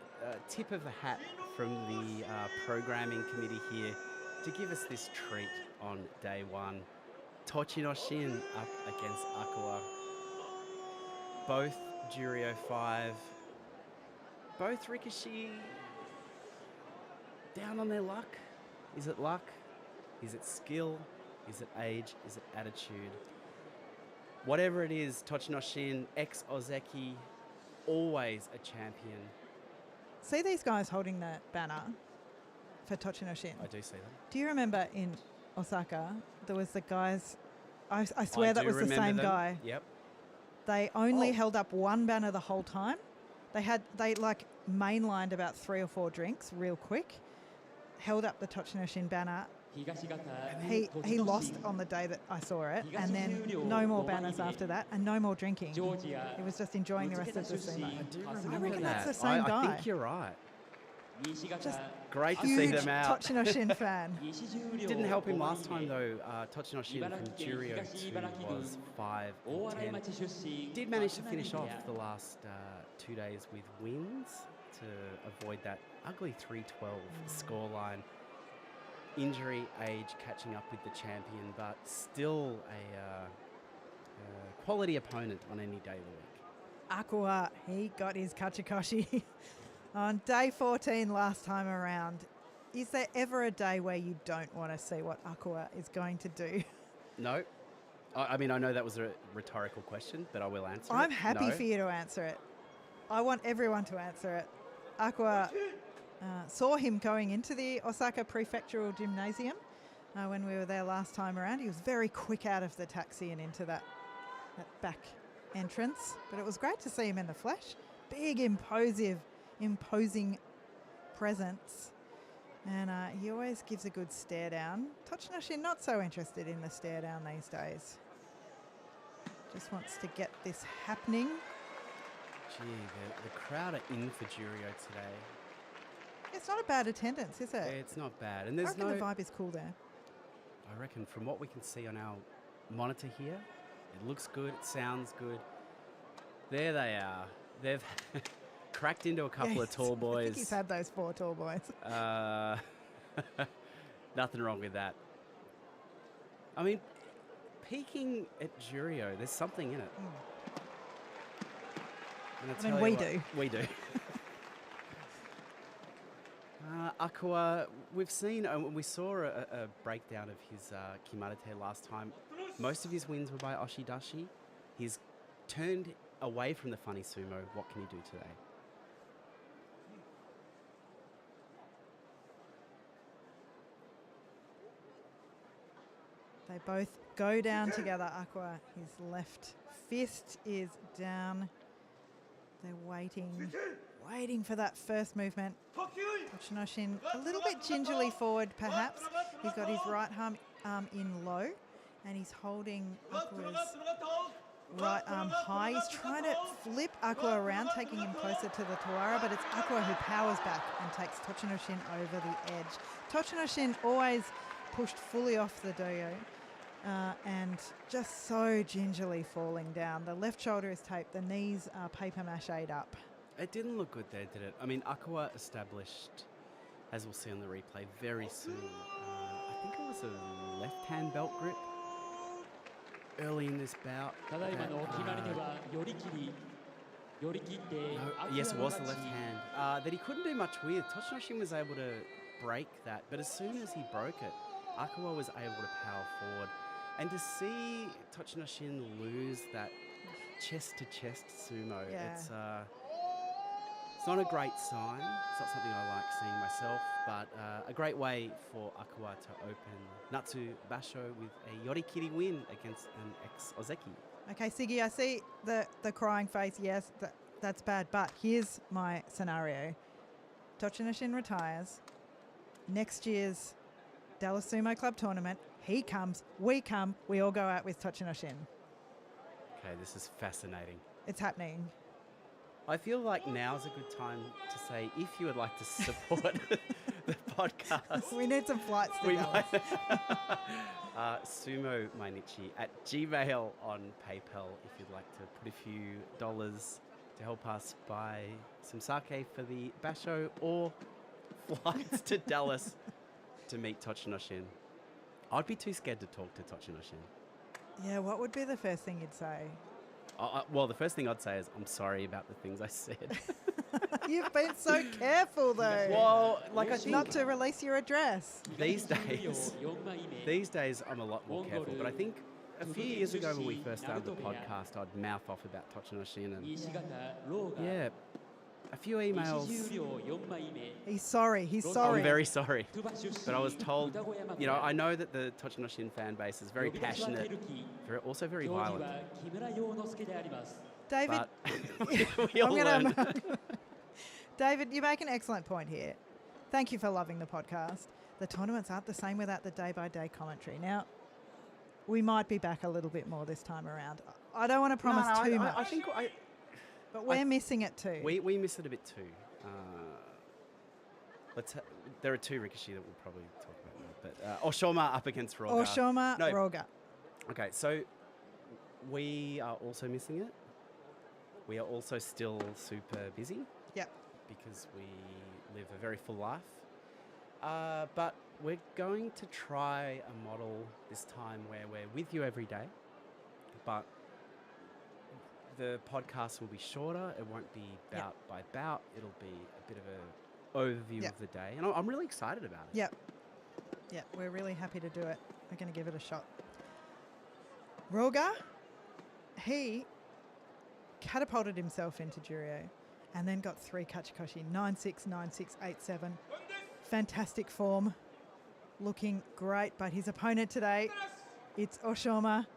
tip of the hat from the programming committee here to give us this treat on day one. Tochinoshin up against Aqua. Both Juryo 5. Both Rikishi down on their luck. Is it luck? Is it skill? Is it age? Is it attitude? Whatever it is, Tochinoshin, ex-Ozeki, always a champion. See these guys holding the banner for Tochinoshin? I do see them. Do you remember in Osaka, there was the guys, I swear that was the same guy. Yep. They only held up one banner the whole time. They like mainlined about 3 or 4 drinks real quick, held up the Tochinoshin banner. He lost on the day that I saw it, and then no more banners after that, and no more drinking. He was just enjoying the rest of the sumo. I do I remember reckon that. that's the same guy. I think you're right. Just Great to see huge them out. Tochinoshin fan. Didn't help him last time though. Tochinoshin from Juryo 2 was 5 and 10. Did manage to finish off the last 2 days with wins to avoid that ugly 3-12 scoreline. Injury, age catching up with the champion, but still a quality opponent on any day of the week. Aqua, he got his Kachikoshi on day 14 last time around. Is there ever a day where you don't want to see what Aqua is going to do? No. I mean, I know that was a rhetorical question, but I will answer it. I'm happy for you to answer it. I want everyone to answer it. Aqua saw him going into the Osaka Prefectural Gymnasium when we were there last time around. He was very quick out of the taxi and into that back entrance. But it was great to see him in the flesh. Big, imposing presence. And he always gives a good stare down. Tochinoshin not so interested in the stare down these days. Just wants to get this happening. Gee, the crowd are in for Juryo today. It's not a bad attendance, is it? It's not bad. And I there's reckon the vibe is cool there. I reckon from what we can see on our monitor here, it looks good, it sounds good. There they are. They've cracked into a couple of tall boys. I think he's had those 4 tall boys. Nothing wrong with that. I mean, peaking at Juryo, there's something in it. And we do. We do. Aqua, we've seen, we saw a breakdown of his Kimarite last time. Most of his wins were by Oshidashi. He's turned away from the funny sumo. What can he do today? They both go down together. Aqua, his left fist is down. They're waiting for that first movement. Tochinoshin a little bit gingerly forward, perhaps. He's got his right arm in low, and he's holding Aqua's right arm high. He's trying to flip Aqua around, taking him closer to the Tawara, but it's Aqua who powers back and takes Tochinoshin over the edge. Tochinoshin always pushed fully off the dohyo, and just so gingerly falling down. The left shoulder is taped, the knees are paper mache'd up. It didn't look good there, did it? I mean, Akawa established, as we'll see on the replay, very soon. I think it was a left-hand belt grip early in this bout. Yes, it was the left hand. That he couldn't do much with. Tochinoshin was able to break that, but as soon as he broke it, Akawa was able to power forward. And to see Tochinoshin lose that chest-to-chest sumo, it's not a great sign. It's not something I like seeing myself, but a great way for Akawa to open Natsu Basho with a yorikiri win against an ex-Ozeki. Okay, Siggy, I see the crying face. Yes, that's bad. But here's my scenario. Tochinoshin retires. Next year's Dallas Sumo Club tournament, he comes, we all go out with Tochinoshin. Okay, this is fascinating. It's happening. I feel like now's a good time to say if you would like to support the podcast. We need some flights to Dallas. Sumo Mainichi at Gmail on PayPal if you'd like to put a few dollars to help us buy some sake for the Basho or flights to Dallas to meet Tochinoshin. I'd be too scared to talk to Tochinoshin. Yeah, what would be the first thing you'd say? Well, the first thing I'd say is I'm sorry about the things I said. You've been so careful, though. Well, like I think not to release your address. These days I'm a lot more careful. But I think a few years ago when we first started the podcast, I'd mouth off about Tochinoshin and yeah, a few emails. He's sorry. I'm very sorry. But I was told, I know that the Tochinoshin fan base is very passionate, also very violent. David, we all learned. David, you make an excellent point here. Thank you for loving the podcast. The tournaments aren't the same without the day-by-day commentary. Now, we might be back a little bit more this time around. I don't want to promise too much. I think but we're missing it too. We miss it a bit too. There are two Rikishi that we'll probably talk about now. But Oshoma up against Roga. Roga. Okay, so we are also missing it. We are also still super busy. Yep. Because we live a very full life. But we're going to try a model this time where we're with you every day, but the podcast will be shorter. It won't be bout by bout. It'll be a bit of an overview of the day. And I'm really excited about it. Yep. Yeah, we're really happy to do it. We're going to give it a shot. Roga, he catapulted himself into Juryo and then got 3 Kachikoshi, 9-6, 9-6, 8-7. Fantastic form. Looking great, but his opponent today, it's Oshoma.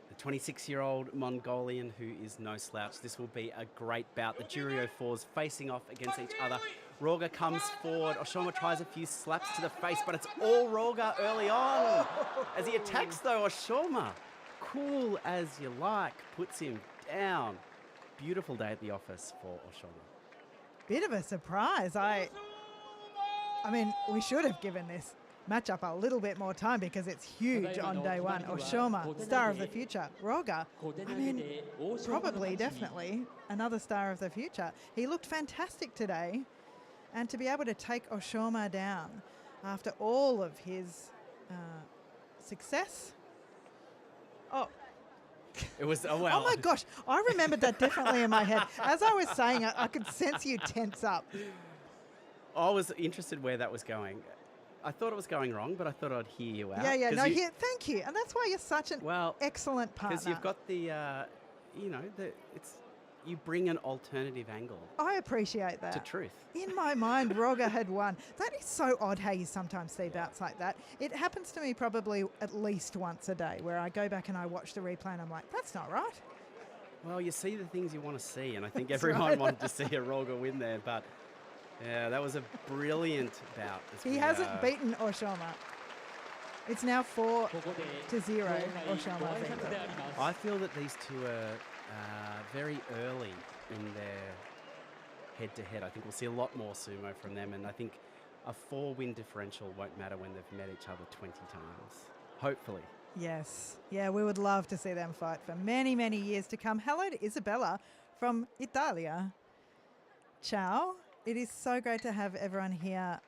The 26-year-old Mongolian who is no slouch. This will be a great bout. The Juryo fours facing off against each other. Roga comes forward. Oshoma tries a few slaps to the face, but it's all Roga early on. As he attacks, though, Oshoma, cool as you like, puts him down. Beautiful day at the office for Oshoma. Bit of a surprise. I mean, we should have given this matchup a little bit more time because it's huge on day one. Oshoma, star of the future. Roga, I mean, probably, definitely another star of the future. He looked fantastic today. And to be able to take Oshoma down after all of his success. Oh. It was, oh wow. Oh my gosh, I remembered that differently in my head. As I was saying it, I could sense you tense up. I was interested where that was going. I thought it was going wrong, but I thought I'd hear you out. Yeah, no, thank you. And that's why you're such an excellent partner. Because you've got the, you bring an alternative angle. I appreciate that. To truth. In my mind, Roga had won. That is so odd how you sometimes see bouts like that. It happens to me probably at least once a day where I go back and I watch the replay and I'm like, that's not right. Well, you see the things you want to see, and I think everyone wanted to see a Roga win there, but yeah, that was a brilliant bout. He hasn't beaten Oshoma. It's now 4-0 Oshoma. I feel that these two are very early in their head-to-head. I think we'll see a lot more sumo from them, and I think a 4-win differential won't matter when they've met each other 20 times. Hopefully. Yes. Yeah, we would love to see them fight for many, many years to come. Hello to Isabella from Italia. Ciao. It is so great to have everyone here.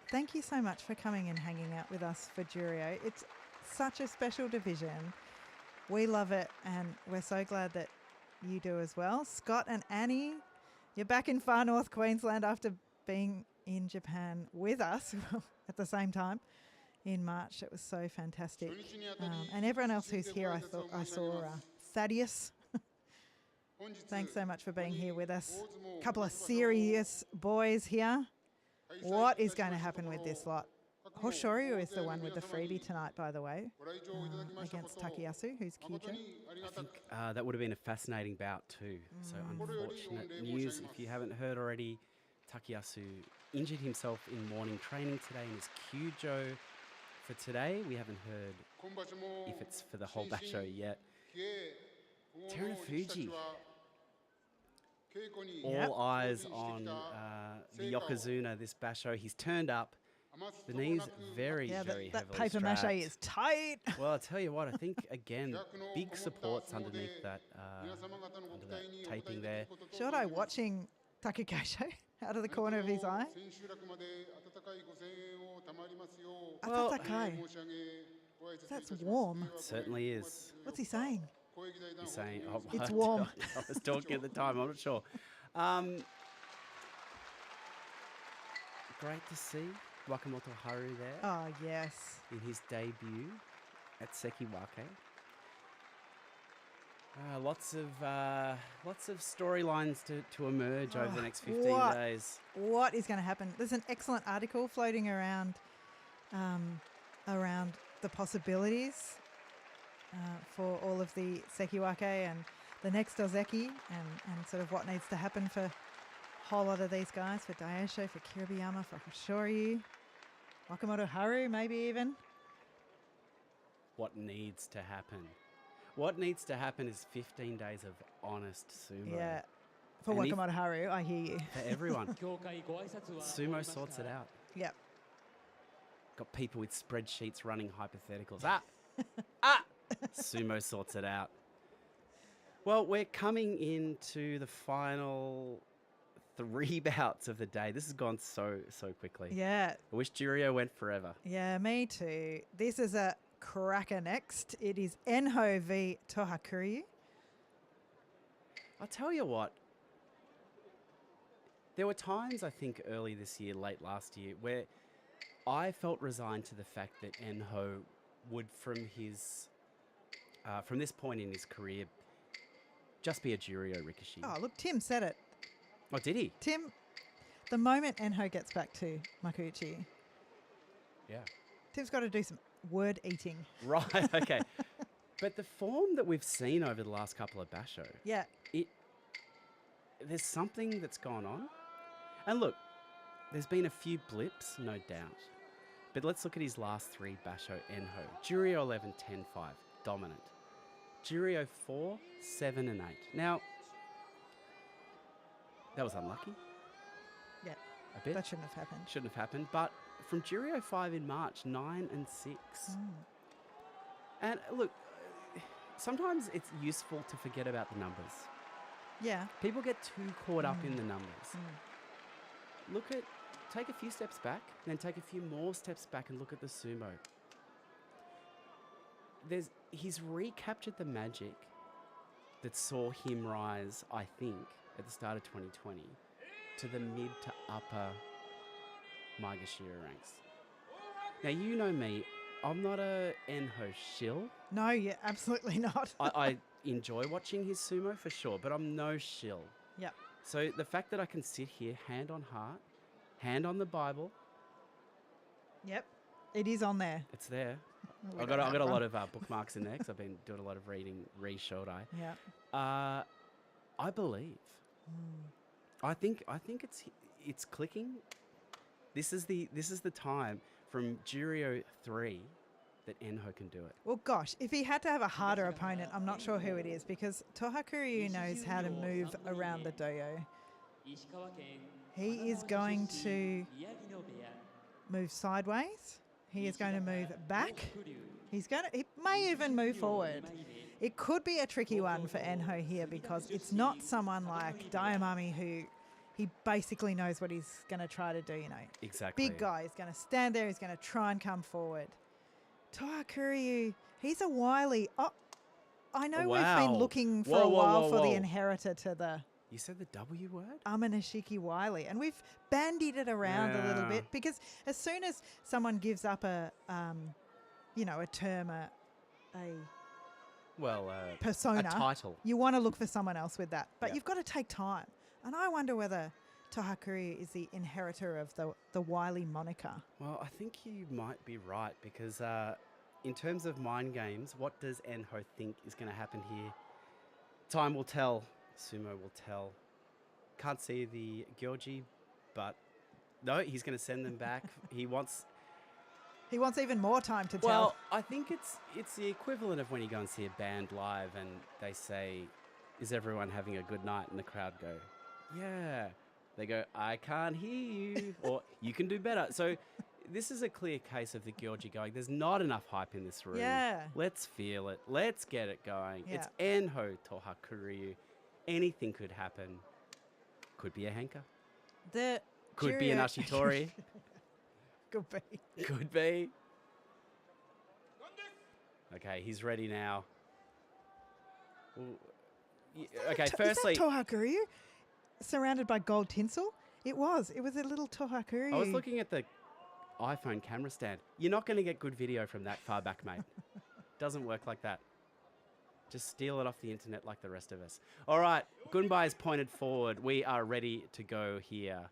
Thank you so much for coming and hanging out with us for Juryo. It's such a special division. We love it, and we're so glad that you do as well. Scott and Annie, you're back in far north Queensland after being in Japan with us at the same time in March. It was so fantastic. And everyone else who's here, I saw Thaddeus. Thanks so much for being here with us. A couple of serious boys here. What is going to happen with this lot? Hoshoryu is the one with the freebie tonight, by the way, against Takeyasu, who's Kijo. I think that would have been a fascinating bout too. So unfortunate news. If you haven't heard already, Takeyasu injured himself in morning training today in his Kyujo. For today, we haven't heard if it's for the whole basho yet. Terunofuji. All eyes on the Yokozuna, this basho. He's turned up. The knees very heavily that paper strapped. mache is tight. Well, I'll tell you what, I think, again, big supports underneath that, under that taping there. Shoto watching Takekasho out of the corner of his eye. Well, Atatakai. That's warm. It certainly is. What's he saying? He's saying, oh, It's warm. I was talking at the time, I'm not sure. Great to see Wakamoto Haru there Oh, yes. in his debut at Sekiwake. Lots of storylines to emerge over the next 15 days. What is going to happen? There's an excellent article floating around around the possibilities for all of the Sekiwake and the next Ozeki and sort of what needs to happen for a whole lot of these guys, for Daisho, for Kiribiyama, for Hoshoryu, Wakamoto Haru maybe even. What needs to happen? What needs to happen is 15 days of honest sumo. Yeah. For And Wakamoto Haru, I hear you. For everyone. Sumo sorts it out. Yep. Got people with spreadsheets running hypotheticals. Sumo sorts it out. Well, we're coming into the final 3 bouts of the day. This has gone so quickly. Yeah. I wish Juryo went forever. Yeah, me too. This is a cracker next. It is Enho v Tohakuryu. I'll tell you what. There were times, I think, early this year, late last year, where I felt resigned to the fact that Enho would, from this point in his career, just be a Juryo Rikishi. Oh, look, Tim said it. Oh, did he? Tim, the moment Enho gets back to Makuuchi, Yeah. Tim's got to do some word eating. Right, okay. But the form that we've seen over the last couple of basho, Yeah. there's something that's gone on. And look, there's been a few blips, no doubt. But let's look at his last 3 basho Enho. Juryo 11, 10, 5, dominant. Juryo 4, 7, and 8. Now, that was unlucky. Yeah. A bit. That shouldn't have happened. Shouldn't have happened. But from Juryo 5 in March, 9 and 6. And look, sometimes it's useful to forget about the numbers. Yeah. People get too caught up in the numbers. Take a few steps back, then take a few more steps back and look at the sumo. He's recaptured the magic that saw him rise, I think, at the start of 2020 to the mid to upper Maegashira ranks. Now, you know me, I'm not a Enho shill. No, yeah, absolutely not. I enjoy watching his sumo for sure, but I'm no shill. Yeah. So the fact that I can sit here, hand on heart, hand on the Bible, Yep. It is on there. it's there. We I've got that a lot wrong. of bookmarks in there because I've been doing a lot of reading re-Shodai. Yeah. I believe. I think it's clicking. This is the time from Juryo 3 that Enho can do it. Well, gosh, if he had to have a harder opponent, I'm not sure who it is, because Tohakuryu knows how to move around the doyo. He is going to move sideways. He is going to move back. He may even move forward. It could be a tricky one for Enho here because it's not someone like Daiamami who he basically knows what he's going to try to do, you know. Exactly. Big guy. He's going to stand there. He's going to try and come forward. Toha Kuryu, he's a wily. Oh, I know we've been looking for a while for the inheritor to the... You said the W word? Amanashiki Wily. And we've bandied it around a little bit because as soon as someone gives up a term, persona, a title. You want to look for someone else with that. But you've got to take time. And I wonder whether Toha Kuryu is the inheritor of the Wily moniker. Well, I think you might be right because in terms of mind games, what does Enho think is going to happen here? Time will tell. Sumo will tell. Can't see the Gyoji, but no, he's going to send them back. He wants even more time to tell. Well, I think it's the equivalent of when you go and see a band live and they say, "Is everyone having a good night?" and the crowd go, "Yeah." They go, "I can't hear you," or "You can do better." So this is a clear case of the Gyoji going, "There's not enough hype in this room. Yeah. Let's feel it. Let's get it going." Yeah. It's Enho Toha Kuryu. Anything could happen. Could be a Henka. Could be an Ashitori. Could be. Could be. Okay, he's ready now. Okay, firstly... Is that Toha Kuryu surrounded by gold tinsel? It was. It was a little Toha Kuryu. I was looking at the iPhone camera stand. You're not going to get good video from that far back, mate. Doesn't work like that. Just steal it off the internet like the rest of us. All right, Gunbai is pointed forward. We are ready to go here.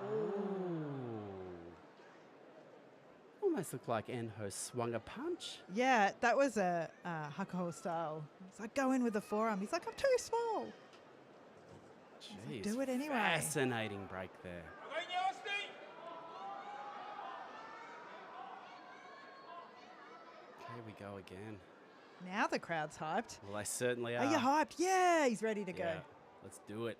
Ooh. Almost looked like Enho swung a punch. Yeah, that was a Hakuho style. It's like, go in with the forearm. He's like, I'm too small. Jeez, like, do it anyway. Fascinating break there. Here we go again. Now the crowd's hyped. Well, they certainly are. Are you hyped? Yeah, he's ready to go. Yeah, let's do it.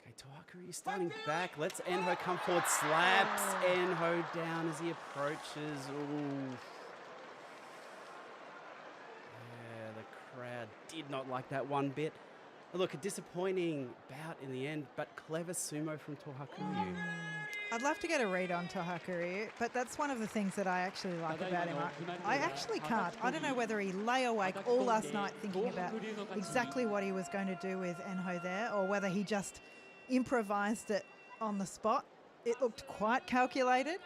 Okay, Toha Kuryu starting back. Let's Enho come forward. Slaps Enho down as he approaches. Ooh. Yeah, the crowd did not like that one bit. Look, a disappointing bout in the end, but clever sumo from Toha Kuryu. I'd love to get a read on Toha Kuryu, but that's one of the things that I actually like about him. I actually can't. I don't know whether he lay awake all last night thinking about exactly what he was going to do with Enho there, or whether he just improvised it on the spot. It looked quite calculated.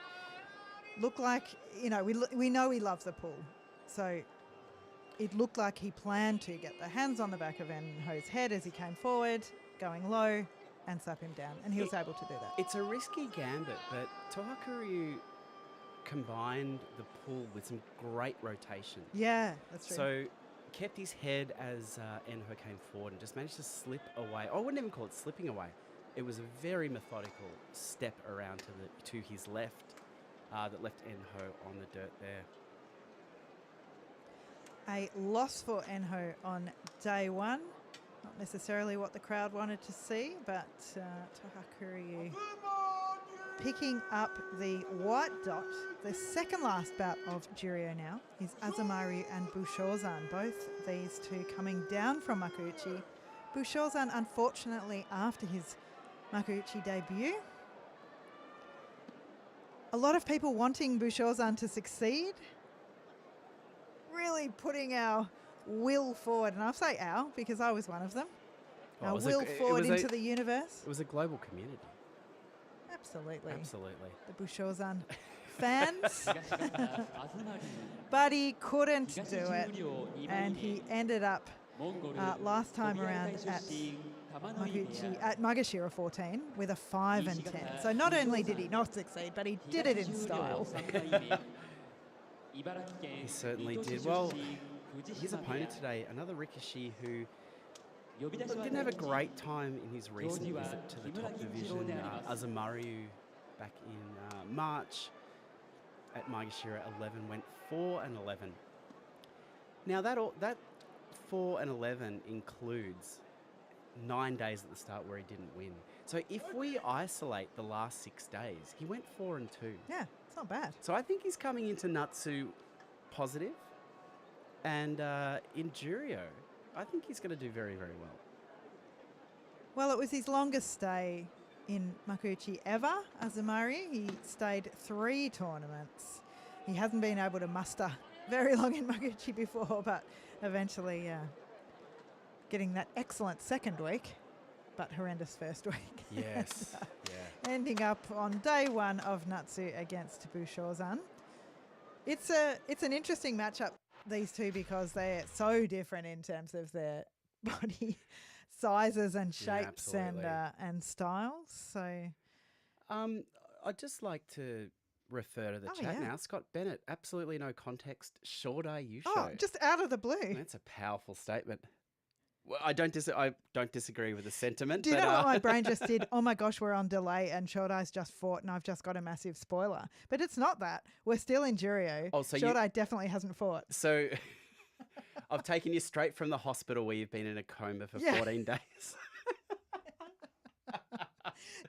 Looked like, we know he loves the pull. So it looked like he planned to get the hands on the back of Enho's head as he came forward, going low, and slap him down. And he was able to do that. It's a risky gambit, but Toha Kuryu combined the pull with some great rotation. Yeah, that's true. So kept his head as Enho came forward and just managed to slip away. I wouldn't even call it slipping away. It was a very methodical step around to his left that left Enho on the dirt there. A loss for Enho on day one. Not necessarily what the crowd wanted to see, but Toha Kuryu picking up the white dot. The second last bout of Juryo now is Azumaru and Bushozan. Both these two coming down from Makuuchi. Bushozan, unfortunately, after his Makuuchi debut. A lot of people wanting Bushozan to succeed. Really putting our will forward, and I'll say our because I was one of them. Our will forward into the universe. It was a global community. Absolutely. Absolutely. The Bushozan fans. But he couldn't do it, and he ended up last time around at Magashira 14 with a 5 and 10. So not only did he not succeed, but he did it in style. He certainly did. Well, his opponent today, another Rikishi who didn't have a great time in his recent visit to the top division. Azumaru back in March at Magashira 11 went 4 and 11. Now that 4 and 11 includes 9 days at the start where he didn't win. So if we isolate the last 6 days, he went 4-2. Yeah, it's not bad. So I think he's coming into Natsu positive. And in Juryo, I think he's going to do very, very well. Well, it was his longest stay in Makuuchi ever, Azumari. He stayed 3 tournaments. He hasn't been able to muster very long in Makuuchi before, but eventually getting that excellent second week, but horrendous first week. Yes, yeah. Ending up on day 1 of Natsu against Bushozan. It's an interesting matchup, these two, because they're so different in terms of their body sizes and shapes and styles. So, I'd just like to refer to the chat now. Scott Bennett, absolutely no context. Shodai Yusho. Oh, just out of the blue. That's a powerful statement. Well, I don't disagree with the sentiment. Do you know what my brain just did? Oh my gosh, we're on delay and Shodai's just fought and I've just got a massive spoiler. But it's not that. We're still in Juryo. Oh, so Shodai definitely hasn't fought. So I've taken you straight from the hospital where you've been in a coma for 14 days.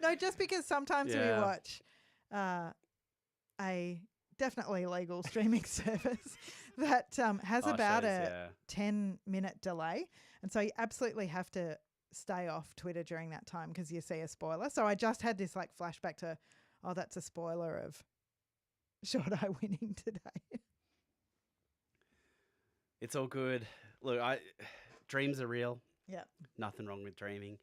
No, just because sometimes we watch a definitely legal streaming service that has about a 10-minute delay. And so you absolutely have to stay off Twitter during that time because you see a spoiler. So I just had this like flashback to, oh, that's a spoiler of Shodai winning today. It's all good. Look, dreams are real. Yeah. Nothing wrong with dreaming.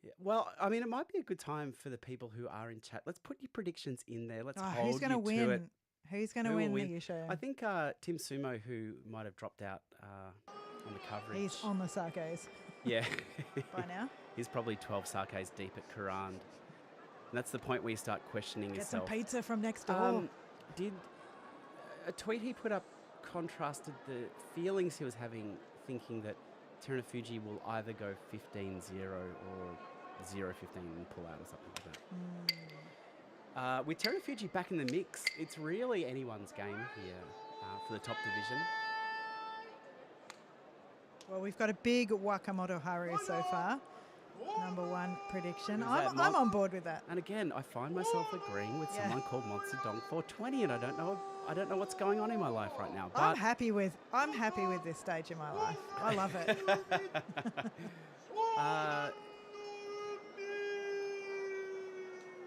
Yeah. Well, I mean, it might be a good time for the people who are in chat. Let's put your predictions in there. Let's hold who's gonna you win? to it. Who's going to win the show? I think Tim Sumo, who might have dropped out on the coverage. He's on the sakes. Yeah. By now. He's probably 12 sakes deep at Kurand. And that's the point where you start questioning yourself. Get some pizza from next door. Did a tweet he put up contrasted the feelings he was having, thinking that Terunofuji will either go 15-0 or 0-15 and pull out or something like that. With Terunofuji back in the mix, it's really anyone's game here for the top division. Well, we've got a big Wakamoto Haru so far. Number 1 prediction. I'm on board with that. And again, I find myself agreeing with someone called Monster Dong 420, and I don't know what's going on in my life right now. But I'm happy with this stage in my life. I love it.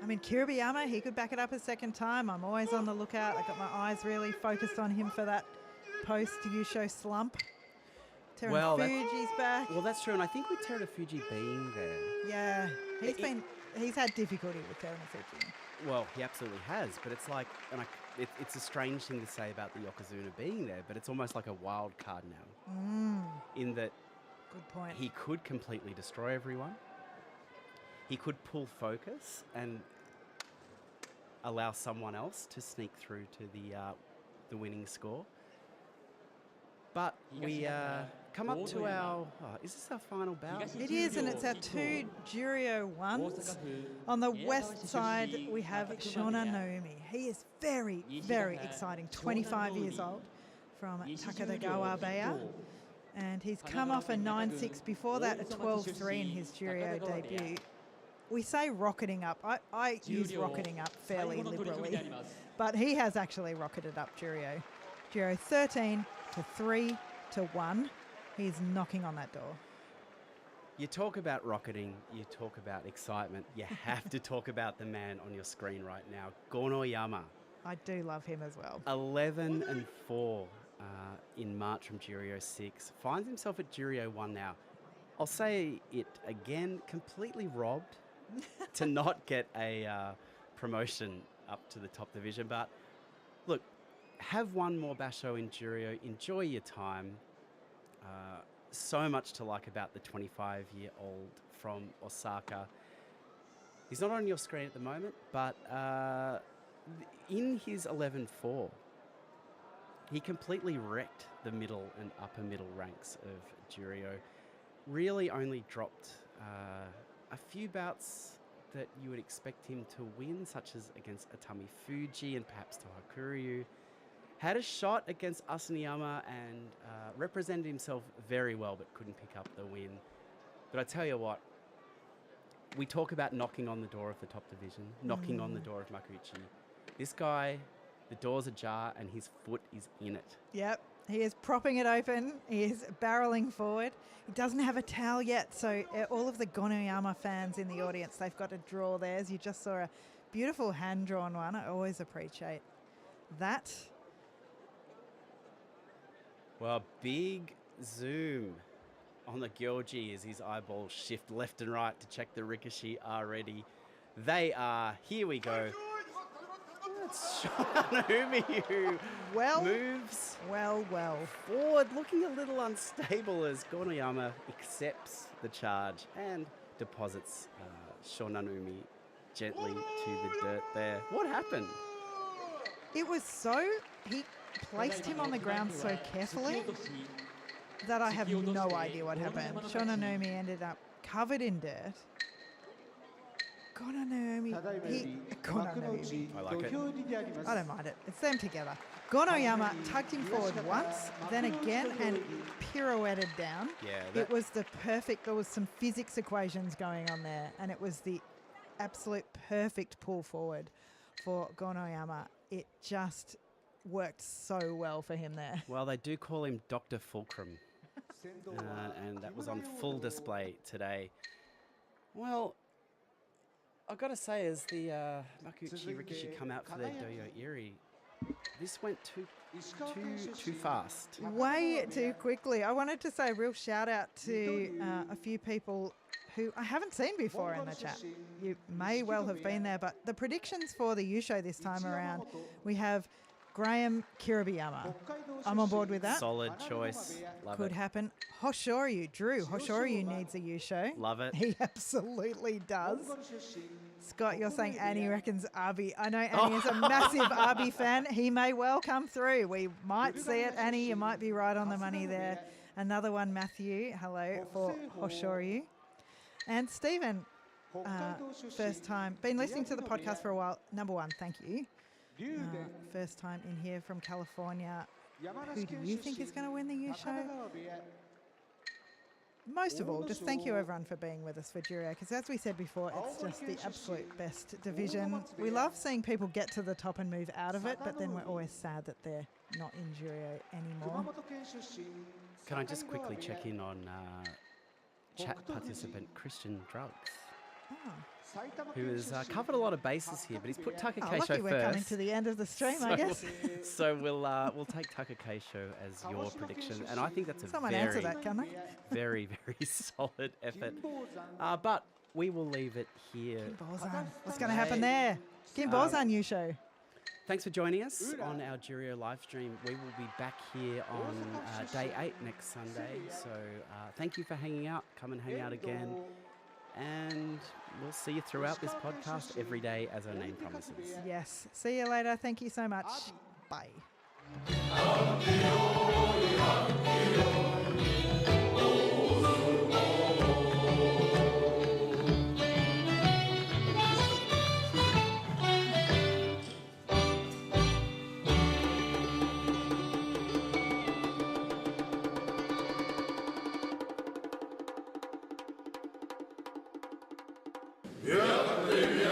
I mean, Kiribiyama, he could back it up a second time. I'm always on the lookout. I got my eyes really focused on him for that post-Yusho slump. Terunofuji's back. Well, that's true, and I think with Terunofuji being there, he's had difficulty with Terunofuji. Well, he absolutely has, but it's like, it's a strange thing to say about the Yokozuna being there, but it's almost like a wild card now. In that, good point. He could completely destroy everyone. He could pull focus and allow someone else to sneak through to the winning score. But we come up to our... is this our final bout? It is, and it's our 2 Juryo ones. On the west side, we have Shona Naomi. He is very, very exciting. 25 years old from Takadagawa Baya. And he's come off a 9-6. Before that, a 12-3 in his Juryo debut. We say rocketing up. I use rocketing up fairly liberally. But he has actually rocketed up Juryo. Juryo 13 to 3 to 1. He's knocking on that door. You talk about rocketing, you talk about excitement. You have to talk about the man on your screen right now, Gonoyama. I do love him as well. 11-4 in March from Juryo 6. Finds himself at Juryo 1 now. I'll say it again, completely robbed to not get a promotion up to the top division. But look, have one more Basho in Juryo. Enjoy your time. So much to like about the 25-year-old from Osaka. He's not on your screen at the moment, but in his 11-4, he completely wrecked the middle and upper middle ranks of Juryo. Really only dropped a few bouts that you would expect him to win, such as against Atami Fuji and perhaps Toha Kuryu. Had a shot against Asaniyama and represented himself very well, but couldn't pick up the win. But I tell you what, we talk about knocking on the door of the top division, knocking on the door of Makuuchi. This guy, the door's ajar and his foot is in it. Yep, he is propping it open. He is barreling forward. He doesn't have a towel yet, so all of the Gonoyama fans in the audience, they've got to draw theirs. You just saw a beautiful hand-drawn one. I always appreciate that. Well, big zoom on the Gyoji as his eyeballs shift left and right to check the Ricochet are ready. They are. Here we go. It's Shonanumi who moves well. forward, looking a little unstable as Gonoyama accepts the charge and deposits Shonanumi gently to the dirt there. What happened? It was he placed him on the ground so carefully that I have no idea what happened. Shonanumi ended up covered in dirt. Gonoyama. I like it. I don't mind it. It's them together. Gonoyama tugged him forward once, then again, and pirouetted down. Yeah, it was the perfect. There was some physics equations going on there, and it was the absolute perfect pull forward for Gonoyama. It just worked so well for him there. Well, they do call him Dr. Fulcrum, and that was on full display today. Well, I've got to say, as the Makuuchi Ricochet come out for their Doyo Iri, this went too fast. Way too quickly. I wanted to say a real shout out to a few people who I haven't seen before in the chat. You may well have been there, but the predictions for the U-Show this time around, we have Graham Kiribiyama. I'm on board with that. Solid choice. Love Could it. happen. Hoshoryu, Drew. Hoshoryu needs a U-Show. Love it. He absolutely does. Scott, you're saying Annie reckons Arby. I know Annie is a massive Arby fan. He may well come through. We might see it, Annie. You might be right on the money there. Another one, Matthew. Hello for Hoshoryu. And Stephen, first time. Been listening to the podcast for a while. Number one, thank you. First time in here from California. Who do you think is going to win the U-Show? Most of all, just thank you everyone for being with us for Juryo, because as we said before, it's just the absolute best division. We love seeing people get to the top and move out of it, but then we're always sad that they're not in Juryo anymore. Can I just quickly check in on chat participant Christian Drugs, who has covered a lot of bases here, but he's put Taka Keisho lucky first. We're coming to the end of the stream, I guess. So we'll take Taka Keisho as your prediction, and I think that's a Someone answer that, can they? very, very solid effort. But we will leave it here. Bozan. What's going to happen there? Kim Bozan U-Show. Thanks for joining us on our Juryo live stream. We will be back here on day 8 next Sunday. So thank you for hanging out. Come and hang out again. And we'll see you throughout this podcast every day, as our name promises. Yes. See you later. Thank you so much. Bye. Yeah.